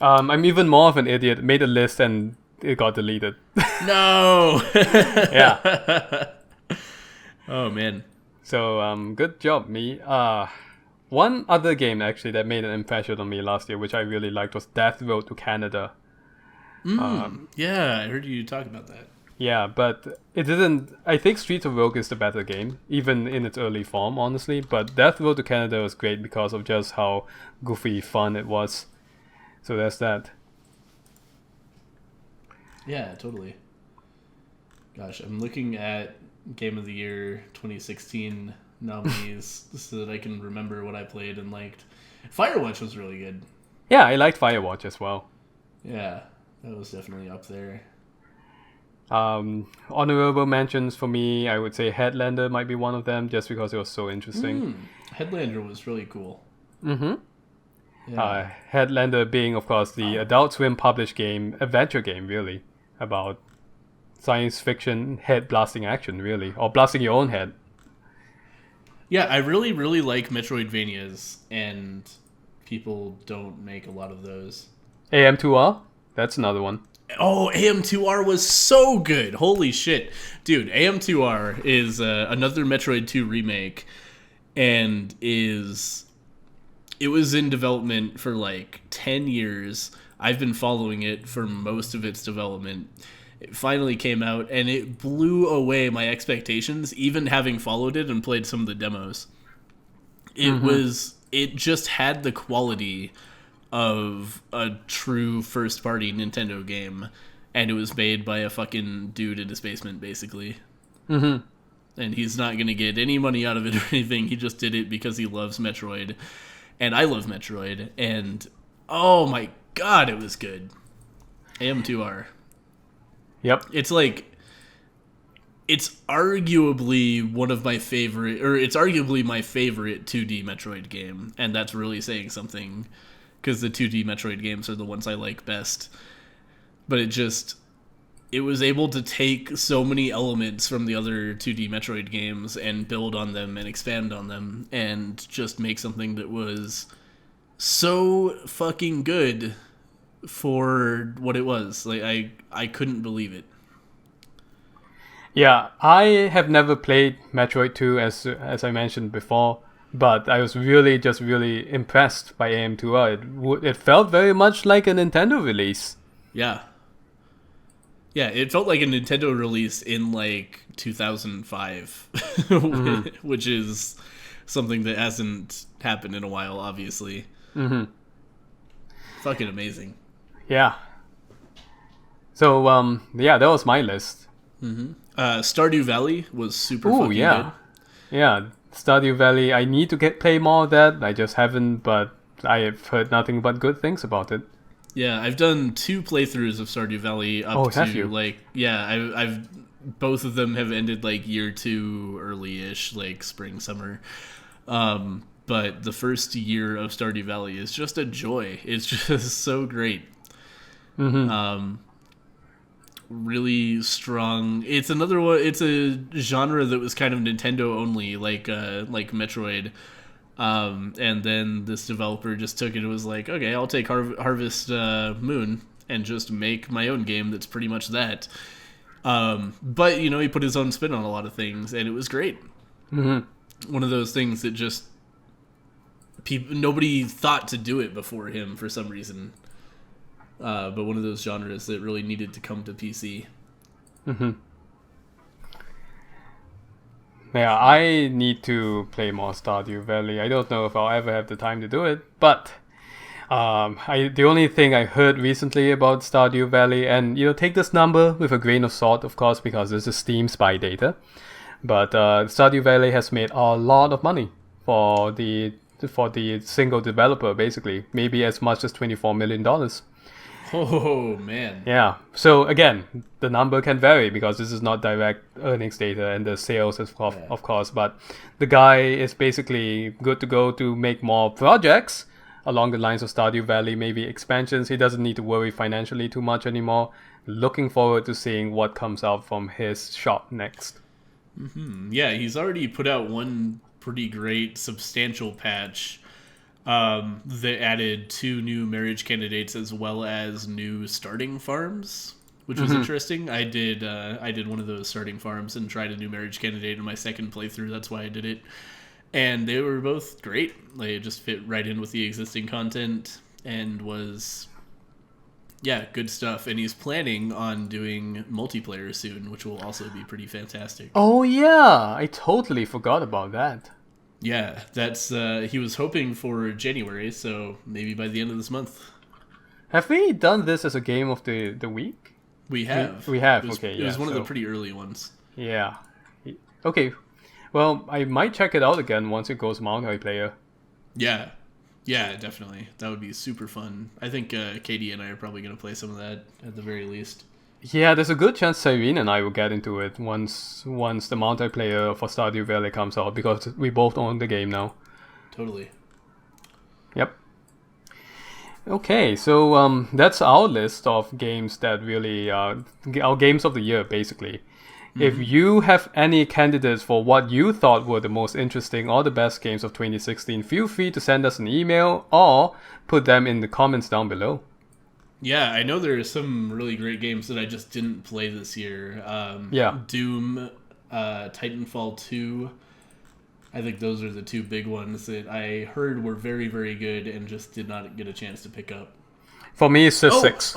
I'm even more of an idiot. Made a list and it got deleted. No. Yeah. Oh man. So good job, me. One other game actually that made an impression on me last year, which I really liked, was Death Road to Canada. Yeah, I heard you talk about that. Yeah, but it didn't. I think Streets of Rogue is the better game, even in its early form, honestly. But Death Road to Canada was great because of just how goofy fun it was. So that's that. Yeah, totally. Gosh, I'm looking at Game of the Year 2016 nominees so that I can remember what I played and liked. Firewatch was really good. Yeah, I liked Firewatch as well. Yeah, that was definitely up there. Honorable mentions for me, I would say Headlander might be one of them, just because it was so interesting. Headlander was really cool. Mm-hmm. Yeah. Headlander being, of course, the Adult Swim published adventure game, really, about science fiction head blasting action, really, or blasting your own head. Yeah, I really, really like Metroidvanias, and people don't make a lot of those. AM2R, that's another one. Oh, AM2R was so good. Holy shit. Dude, AM2R is another Metroid 2 remake, and it was in development for like 10 years. I've been following it for most of its development. It finally came out, and it blew away my expectations, even having followed it and played some of the demos. It just had the quality of a true first-party Nintendo game, and it was made by a fucking dude in his basement, basically. Mm-hmm. And he's not going to get any money out of it or anything. He just did it because he loves Metroid. And I love Metroid. And, oh my god, it was good. AM2R. Yep. It's like... It's arguably one of my favorite... Or it's arguably my favorite 2D Metroid game. And that's really saying something. Because the 2D Metroid games are the ones I like best. But it was able to take so many elements from the other 2D Metroid games and build on them and expand on them and just make something that was so fucking good for what it was. Like I couldn't believe it. Yeah, I have never played Metroid 2 as I mentioned before, but I was really impressed by AM2R. It felt very much like a Nintendo release. Yeah. Yeah, it felt like a Nintendo release in like 2005, which is something that hasn't happened in a while, obviously. Mm-hmm. Fucking amazing. Yeah. So, yeah, that was my list. Mm-hmm. Stardew Valley was super fucking yeah. good. Yeah, Stardew Valley, I need to play more of that. I just haven't, but I have heard nothing but good things about it. Yeah, I've done 2 playthroughs of Stardew Valley up to have you? like I've both of them have ended like year 2 early-ish, like spring summer. But the first year of Stardew Valley is just a joy. It's just so great. Mm-hmm. Really strong. It's another one. It's a genre that was kind of Nintendo only, like Metroid. And then this developer just took it and was like, okay, I'll take Harvest Moon and just make my own game that's pretty much that. But, you know, he put his own spin on a lot of things, and it was great. Mm-hmm. One of those things that just... nobody thought to do it before him for some reason. But one of those genres that really needed to come to PC. Mm-hmm. Yeah, I need to play more Stardew Valley. I don't know if I'll ever have the time to do it, but the only thing I heard recently about Stardew Valley, and you know, take this number with a grain of salt, of course, because this is Steam spy data, but Stardew Valley has made a lot of money for the single developer, basically, maybe as much as $24 million. Oh, man. Yeah. So again, the number can vary because this is not direct earnings data and the sales, of course. But the guy is basically good to go to make more projects along the lines of Stardew Valley, maybe expansions. He doesn't need to worry financially too much anymore. Looking forward to seeing what comes out from his shop next. Mm-hmm. Yeah, he's already put out one pretty great, substantial patch that added 2 new marriage candidates as well as new starting farms, which was interesting. I did one of those starting farms and tried a new marriage candidate in my second playthrough. That's why I did it, and they were both great. They just fit right in with the existing content and was good stuff. And he's planning on doing multiplayer soon, which will also be pretty fantastic. Oh yeah, I totally forgot about that. Yeah, that's he was hoping for January, so maybe by the end of this month. Have we done this as a game of the week? We have. We have, okay. It was one of the pretty early ones. Yeah. Okay. Well, I might check it out again once it goes multiplayer. Yeah. Yeah, definitely. That would be super fun. I think Katie and I are probably going to play some of that at the very least. Yeah, there's a good chance Cyrene and I will get into it once the multiplayer for Stardew Valley comes out, because we both own the game now. Totally. Yep. Okay, so that's our list of games that really our games of the year, basically. If you have any candidates for what you thought were the most interesting or the best games of 2016, feel free to send us an email or put them in the comments down below. Yeah, I know there are some really great games that I just didn't play this year. Doom, Titanfall 2. I think those are the 2 big ones that I heard were very, very good and just did not get a chance to pick up. For me, it's just 6.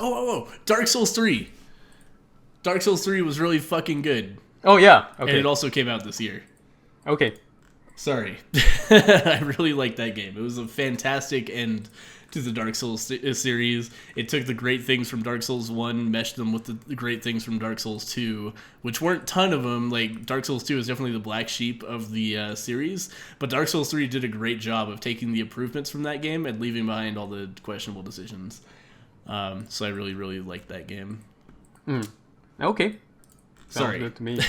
Dark Souls 3. Dark Souls 3 was really fucking good. Oh yeah. And Okay. it also came out this year. Okay. Sorry. I really liked that game. It was a fantastic end to the Dark Souls series. It took the great things from Dark Souls 1, meshed them with the great things from Dark Souls 2, which weren't a ton of them. Like, Dark Souls 2 is definitely the black sheep of the series, but Dark Souls 3 did a great job of taking the improvements from that game and leaving behind all the questionable decisions. So I really, really liked that game. Okay. Sounds Sorry. good to me.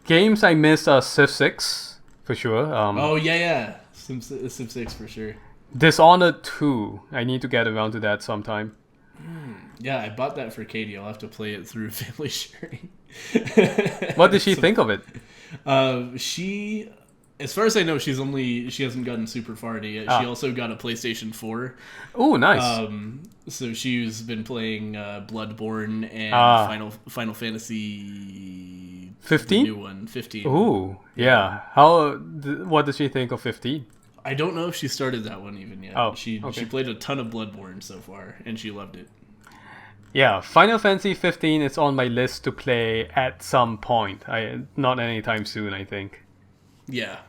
Games I missed are Civ 6 for sure. Oh, yeah. Civ 6 for sure. Dishonored 2. I need to get around to that sometime. Yeah, I bought that for Katie. I'll have to play it through family sharing. What did she think of it? She, as far as I know, she hasn't gotten super far into it yet. She also got a PlayStation 4. Oh, nice. So she's been playing Bloodborne and Final Fantasy 15? the new one, 15. Ooh, yeah. What does she think of 15? I don't know if she started that one even yet. Oh, she okay. played a ton of Bloodborne so far, and she loved it. Yeah, Final Fantasy 15 is on my list to play at some point. Not anytime soon, I think. Yeah.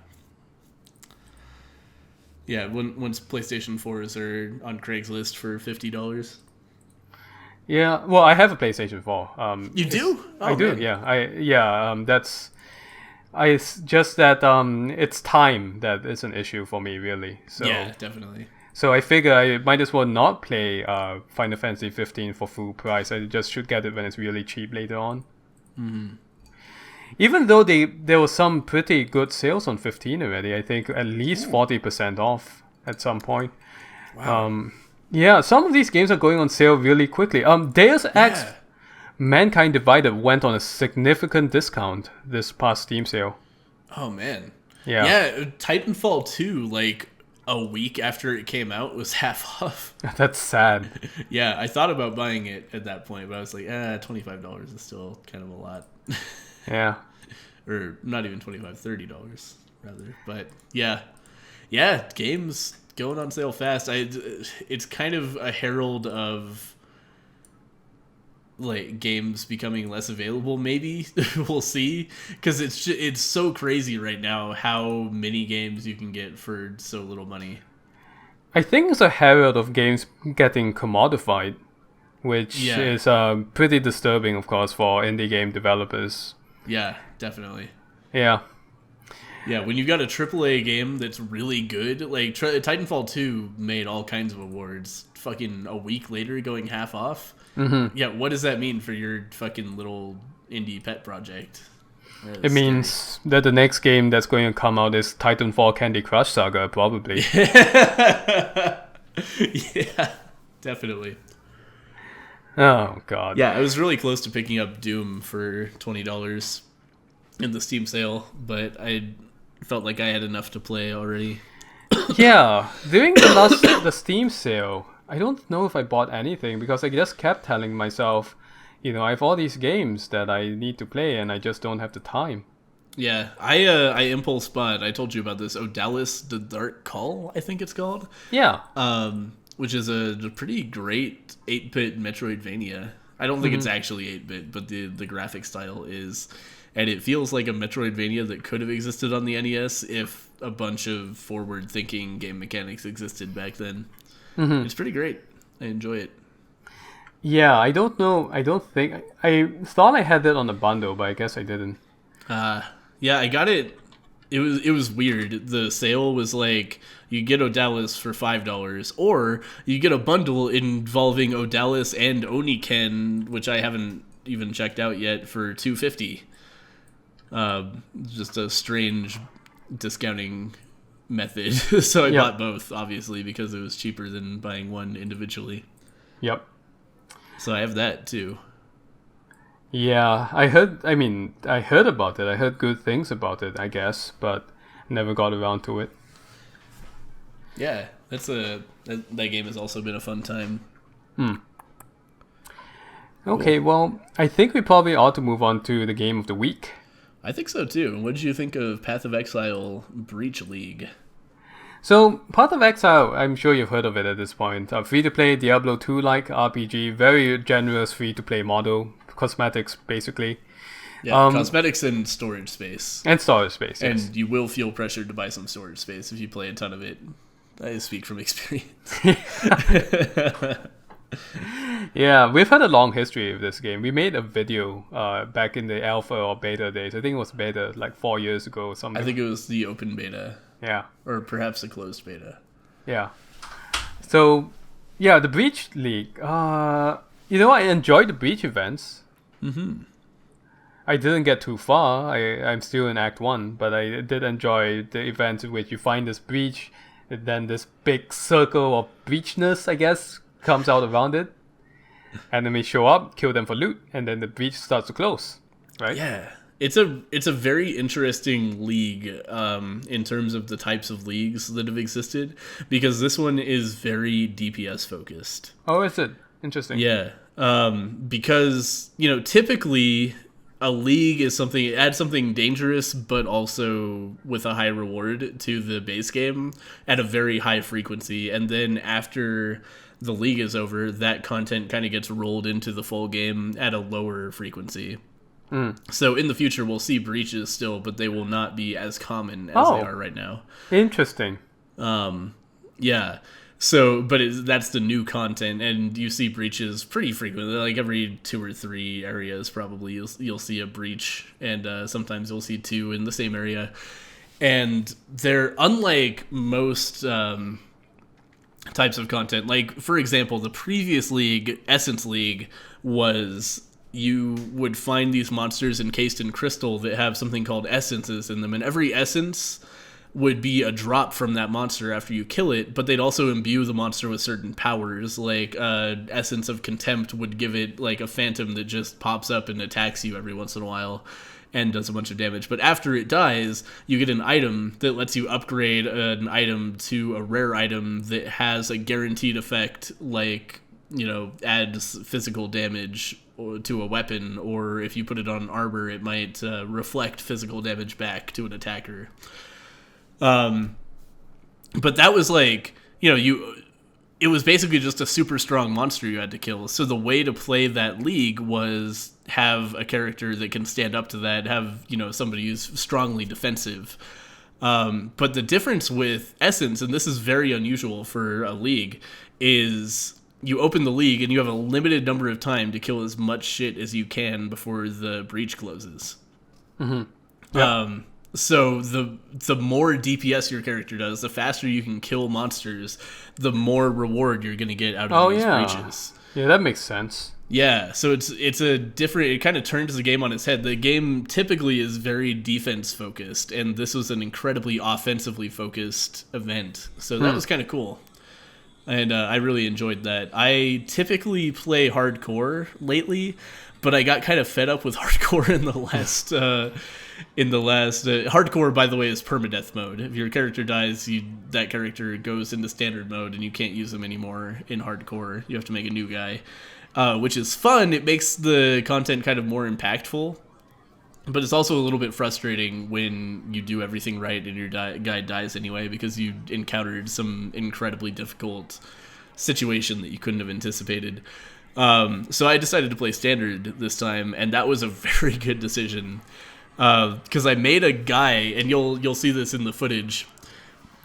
Yeah, once PlayStation 4s are on Craigslist for $50. Yeah, well, I have a PlayStation 4. You do? I do. Man. Yeah. It's just that it's time that is an issue for me, really. So Yeah, definitely. So I figure I might as well not play Final Fantasy 15 for full price. I just should get it when it's really cheap later on. Mm-hmm. Even though there was some pretty good sales on 15 already, I think at least 40% off at some point. Wow. Yeah, some of these games are going on sale really quickly. Deus Ex Mankind Divided went on a significant discount this past Steam sale. Oh, man. Yeah. Yeah, Titanfall 2, like, a week after it came out, was half off. That's sad. Yeah, I thought about buying it at that point, but I was like, $25 is still kind of a lot. Yeah. Or not even $25, $30 rather. But yeah, games going on sale fast. It's kind of a herald of like games becoming less available. Maybe we'll see, because it's so crazy right now how many games you can get for so little money. I think it's a herald of games getting commodified, which is pretty disturbing, of course, for indie game developers. Yeah, definitely. Yeah. Yeah, when you've got a AAA game that's really good, like Titanfall 2 made all kinds of awards. Fucking a week later going half off. Mm-hmm. Yeah, what does that mean for your fucking little indie pet project? It means that the next game that's going to come out is Titanfall Candy Crush Saga, probably. Yeah, definitely. Oh, God. Yeah, I was really close to picking up Doom for $20 in the Steam sale, but I felt like I had enough to play already. Yeah, during the Steam sale, I don't know if I bought anything because I just kept telling myself, I have all these games that I need to play and I just don't have the time. Yeah, I impulse bought. I told you about this Odalis the Dark Call, I think it's called. Yeah. Which is a pretty great 8-bit Metroidvania. I don't think it's actually 8-bit, but the graphic style is. And it feels like a Metroidvania that could have existed on the NES if a bunch of forward-thinking game mechanics existed back then. Mm-hmm. It's pretty great. I enjoy it. Yeah, I don't know. I don't think... I thought I had it on a bundle, but I guess I didn't. Yeah, I got it. It was weird. The sale was like, you get Odalis for $5, or you get a bundle involving Odalis and Oniken, which I haven't even checked out yet, for $2.50. Just a strange discounting method. So I bought both, obviously, because it was cheaper than buying one individually. Yep. So I have that too. Yeah, I heard about it. I heard good things about it, I guess, but never got around to it. Yeah, that game has also been a fun time. Okay, well, I think we probably ought to move on to the game of the week. I think so too. What did you think of Path of Exile Breach League? So, Path of Exile, I'm sure you've heard of it at this point. A free-to-play Diablo 2-like RPG, very generous free-to-play model, cosmetics basically, Yeah, cosmetics and storage space. and storage space. Yes. And you will feel pressured to buy some storage space if you play a ton of it. I speak from experience. Yeah, we've had a long history of this game. We made a video back in the alpha or beta days. I think it was beta like 4 years ago or something. I think it was the open beta, Yeah, or perhaps the closed beta. yeah. So, yeah, the Breach League. I enjoyed the Breach events. Mm-hmm. I didn't get too far. I'm still in Act 1, but I did enjoy the events in which you find this breach, and then this big circle of breachness, I guess, comes out around it. Enemies show up, kill them for loot, and then the breach starts to close, right? Yeah, it's a very interesting league in terms of the types of leagues that have existed, because this one is very DPS focused. Oh, is it? Interesting. Yeah, because typically a league is something, it adds something dangerous but also with a high reward to the base game at a very high frequency, and then after the league is over, that content kind of gets rolled into the full game at a lower frequency. So in the future we'll see breaches still, but they will not be as common as they are right now. Interesting. Yeah. So, but that's the new content, and you see breaches pretty frequently. Like every 2 or 3 areas, probably you'll see a breach, and sometimes you'll see 2 in the same area. And they're unlike most types of content. Like, for example, the previous league, Essence League, was you would find these monsters encased in crystal that have something called essences in them, and every essence would be a drop from that monster after you kill it, but they'd also imbue the monster with certain powers. Like essence of contempt would give it like a phantom that just pops up and attacks you every once in a while and does a bunch of damage. But after it dies, you get an item that lets you upgrade an item to a rare item that has a guaranteed effect, like, adds physical damage to a weapon, or if you put it on armor, it might reflect physical damage back to an attacker. But that was like, it was basically just a super strong monster you had to kill. So the way to play that league was have a character that can stand up to that, have, somebody who's strongly defensive. But the difference with Essence, and this is very unusual for a league, is you open the league and you have a limited number of time to kill as much shit as you can before the breach closes. Mm-hmm. Yep. So the more DPS your character does, the faster you can kill monsters, the more reward you're going to get out of these breaches. Yeah, that makes sense. Yeah, so it's a different, it kind of turns the game on its head. The game typically is very defense focused, and this was an incredibly offensively focused event. So that was kind of cool. And I really enjoyed that. I typically play hardcore lately, but I got kind of fed up with hardcore in the last hardcore, by the way, is permadeath mode. If your character dies, that character goes into standard mode and you can't use them anymore in hardcore. You have to make a new guy, which is fun. It makes the content kind of more impactful, but it's also a little bit frustrating when you do everything right and your guy dies anyway because you encountered some incredibly difficult situation that you couldn't have anticipated. So I decided to play standard this time, and that was a very good decision. Because I made a guy, and you'll see this in the footage.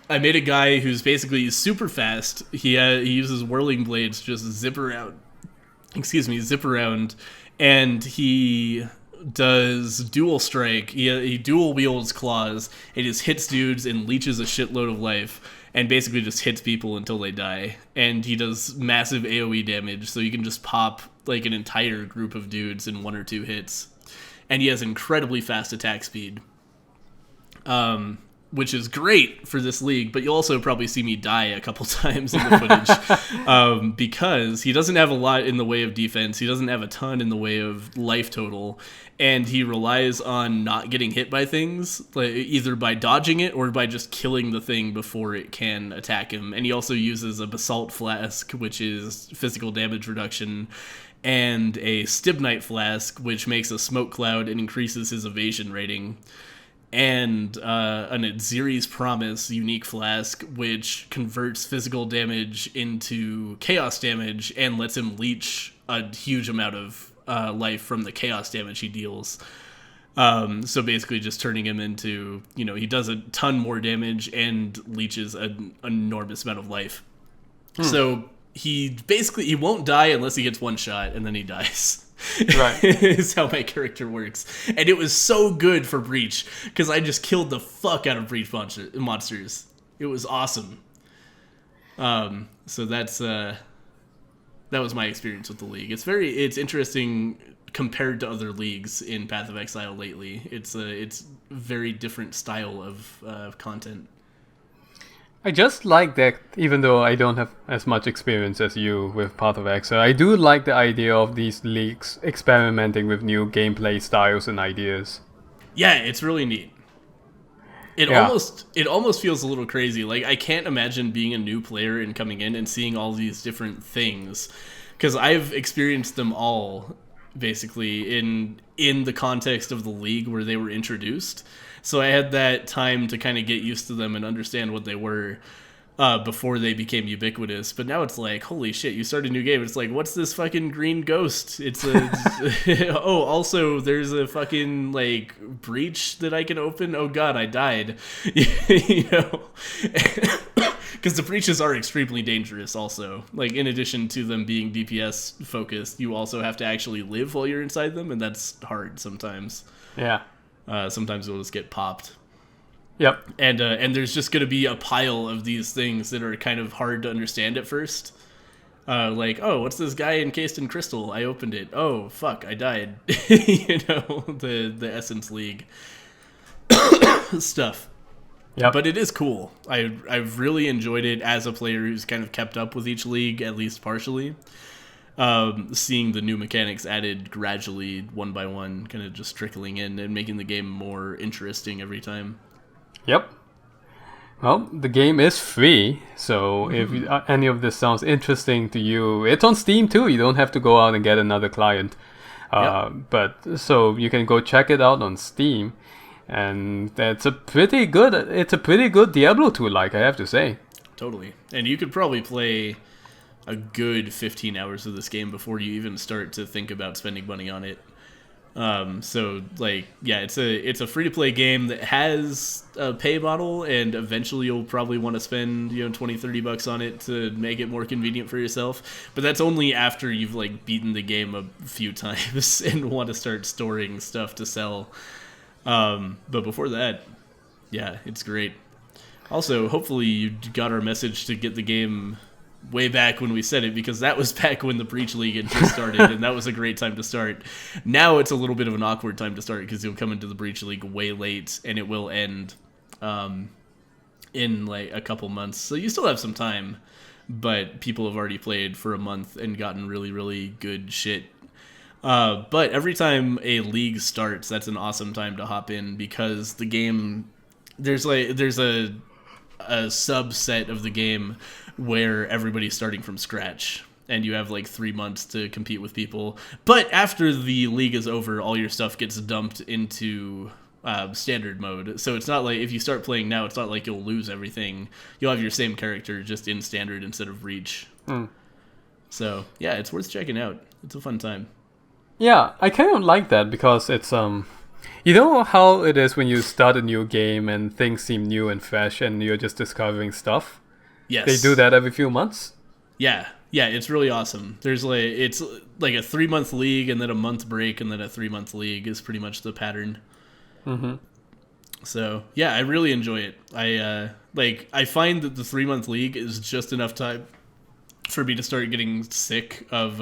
I made a guy who's basically super fast. He uses whirling blades to just zip around, and he does dual strike. He dual wields claws. He just hits dudes and leeches a shitload of life, and basically just hits people until they die. And he does massive AoE damage, so you can just pop like an entire group of dudes in 1 or 2 hits. And he has incredibly fast attack speed, which is great for this league, but you'll also probably see me die a couple times in the footage because he doesn't have a lot in the way of defense. He doesn't have a ton in the way of life total, and he relies on not getting hit by things, like either by dodging it or by just killing the thing before it can attack him. And he also uses a basalt flask, which is physical damage reduction, and a stibnite flask, which makes a smoke cloud and increases his evasion rating. and an Ziri's Promise unique flask, which converts physical damage into chaos damage and lets him leech a huge amount of life from the chaos damage he deals. So basically just turning him into, he does a ton more damage and leeches an enormous amount of life. So he won't die unless he gets one shot, and then he dies. Right. Is how my character works. And it was so good for Breach, because I just killed the fuck out of Breach monsters. It was awesome. So that was my experience with the League. It's interesting compared to other leagues in Path of Exile lately. It's very different style of content. I just like that, even though I don't have as much experience as you with Path of Exile, I do like the idea of these leagues experimenting with new gameplay styles and ideas. Yeah, it's really neat. It almost feels a little crazy. Like, I can't imagine being a new player and coming in and seeing all these different things, because I've experienced them all basically in the context of the League where they were introduced. So I had that time to kind of get used to them and understand what they were before they became ubiquitous. But now it's like, holy shit, you start a new game. It's like, what's this fucking green ghost? It's oh, also there's a fucking like breach that I can open. Oh god, I died. Because the breaches are extremely dangerous also. Like, in addition to them being DPS focused, you also have to actually live while you're inside them, and that's hard sometimes. Yeah. Sometimes it'll just get popped. Yep. And there's just going to be a pile of these things that are kind of hard to understand at first. Like, oh, what's this guy encased in crystal? I opened it. Oh, fuck, I died. The Essence League stuff. Yeah. But it is cool. I've really enjoyed it as a player who's kind of kept up with each league, at least partially. Seeing the new mechanics added gradually, one by one, kind of just trickling in and making the game more interesting every time. Yep. Well, the game is free, so if any of this sounds interesting to you, it's on Steam too. You don't have to go out and get another client. But so you can go check it out on Steam, and it's a pretty good Diablo 2, like, I have to say. Totally. And you could probably play a good 15 hours of this game before you even start to think about spending money on it. So, like, yeah, it's a free-to-play game that has a pay model, and eventually you'll probably want to spend, $20-$30 on it to make it more convenient for yourself. But that's only after you've, like, beaten the game a few times and want to start storing stuff to sell. But before that, yeah, it's great. Also, hopefully you got our message to get the game way back when we said it, because that was back when the Breach League had just started, and that was a great time to start. Now it's a little bit of an awkward time to start, because you'll come into the Breach League way late, and it will end in like a couple months. So you still have some time, but people have already played for a month and gotten really, really good shit. But every time a league starts, that's an awesome time to hop in, because the game, there's a subset of the game where everybody's starting from scratch, and you have like 3 months to compete with people. But after the league is over, all your stuff gets dumped into standard mode. So it's not like, if you start playing now, it's not like you'll lose everything. You'll have your same character, just in standard instead of Reach. So yeah, it's worth checking out. It's a fun time. Yeah, I kind of like that, because it's you know how it is when you start a new game and things seem new and fresh and you're just discovering stuff? Yes. They do that every few months? Yeah, it's really awesome. It's like a 3-month league, and then a month break, and then a 3-month league is pretty much the pattern. So yeah, I really enjoy it. I find that the 3-month league is just enough time for me to start getting sick of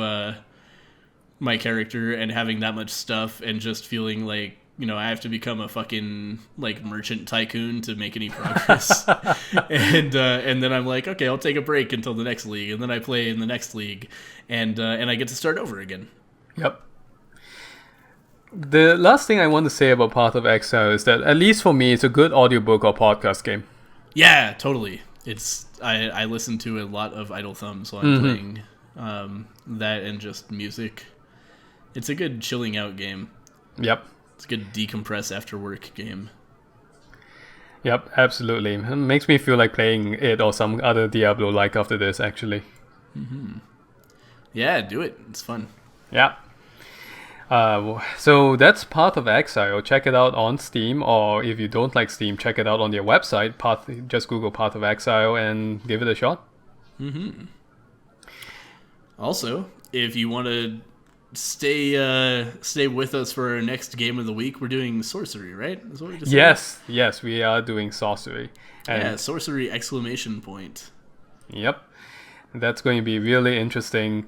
my character and having that much stuff, and just feeling like, I have to become a fucking like merchant tycoon to make any progress. and then I'm like, okay, I'll take a break until the next league, and then I play in the next league, and I get to start over again. Yep. The last thing I want to say about Path of Exile is that, at least for me, it's a good audiobook or podcast game. Yeah, totally. I listen to a lot of idle thumbs while I'm playing that, and just music. It's a good chilling out game. Yep. It's a good decompress after work game. Yep, absolutely. It makes me feel like playing it or some other Diablo like after this, actually. Yeah, do it. It's fun. Yeah. So that's Path of Exile. Check it out on Steam, or if you don't like Steam, check it out on their website. Just Google Path of Exile and give it a shot. Also, if you want to stay with us for our next game of the week, we're doing sorcery, right? Is what we just said? Yes, we are doing sorcery. And Yeah, sorcery exclamation point. Yep, that's going to be really interesting.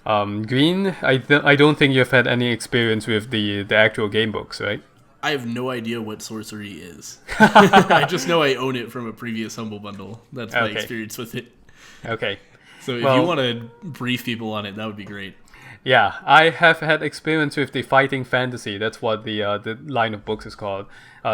Green, I don't think you've had any experience with the actual game books, right? I have no idea what sorcery is. I just know I own it from a previous Humble Bundle. That's my Okay. experience with it. Okay. So if Well- you want to brief people on it, that would be great. Yeah, I have had experience with the fighting fantasy. That's what the line of books is called.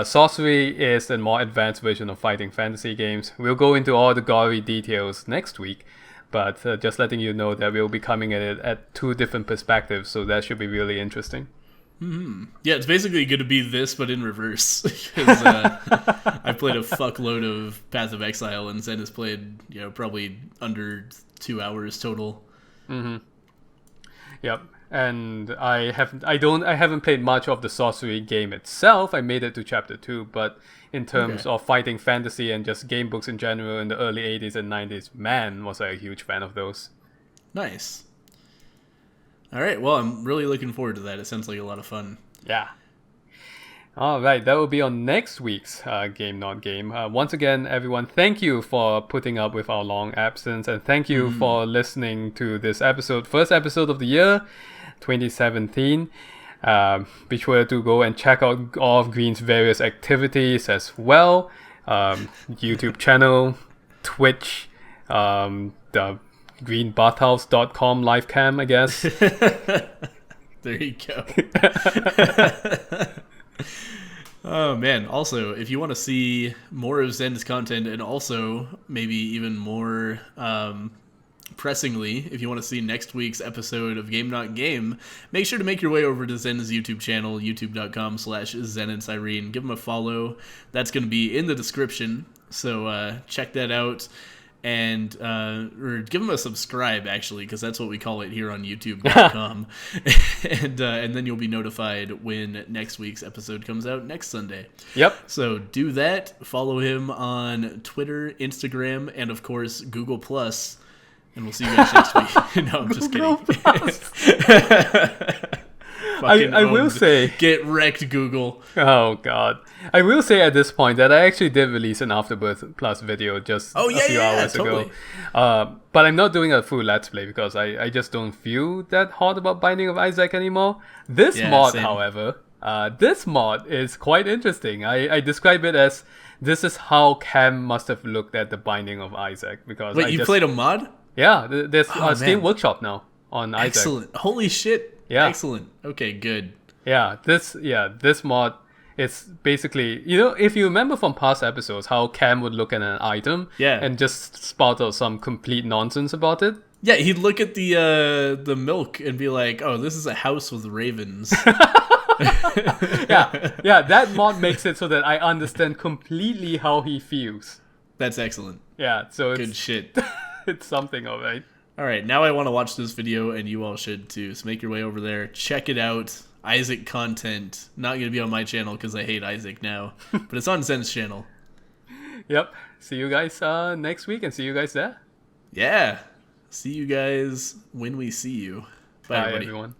Sorcery is a more advanced version of fighting fantasy games. We'll go into all the gory details next week, but just letting you know that we'll be coming at it at two different perspectives, so that should be really interesting. Yeah, it's basically going to be this, but in reverse. 'Cause, I've played a fuckload of Path of Exile, and Zen has played, probably under 2 hours total. Yep. And I haven't played much of the sorcery game itself. I made it to chapter 2, but in terms Okay. of fighting fantasy and just game books in general in the early 80s and 90s, man, was I a huge fan of those. Nice. All right, well, I'm really looking forward to that. It sounds like a lot of fun. Yeah. All right, that will be on next week's Game Not Game. Once again, everyone, thank you for putting up with our long absence, and thank you for listening to this episode, first episode of the year, 2017. Be sure to go and check out all of Green's various activities as well. YouTube channel, Twitch, the greenbathhouse.com live cam, I guess. There you go. Oh man, also if you want to see more of Zen's content, and also maybe even more pressingly, if you want to see next week's episode of Game Not Game, make sure to make your way over to Zen's YouTube channel, youtube.com/Zen and Cyrene. Give him a follow. That's going to be in the description, so check that out. And or give them a subscribe, actually, because that's what we call it here on youtube.com. and then you'll be notified when next week's episode comes out next Sunday. Yep. So do that. Follow him on Twitter, Instagram, and of course Google Plus. And we'll see you guys next week. No, I'm just kidding. I will say, get wrecked, Google. oh god, I will say at this point that I actually did release an Afterbirth Plus video just a few hours totally. ago. But I'm not doing a full Let's Play because I just don't feel that hot about Binding of Isaac anymore. This mod, same. however, this mod is quite interesting. I describe it as, this is how Cam must have looked at the Binding of Isaac, because Wait, you played a mod? Yeah, there's a Steam man. Workshop now on Isaac. Excellent. Holy shit. Yeah. Excellent. Okay, good. Yeah, this mod is basically, if you remember from past episodes how Cam would look at an item and just spout out some complete nonsense about it. Yeah, he'd look at the milk and be like, "Oh, this is a house with ravens." yeah, that mod makes it so that I understand completely how he feels. That's excellent. Yeah, so Good it's shit. it's something, alright. All right, now I want to watch this video, and you all should too. So make your way over there, check it out. Isaac content. Not going to be on my channel because I hate Isaac now, but it's on Zen's channel. Yep. See you guys next week, and see you guys there. Yeah. See you guys when we see you. Bye everybody. Everyone.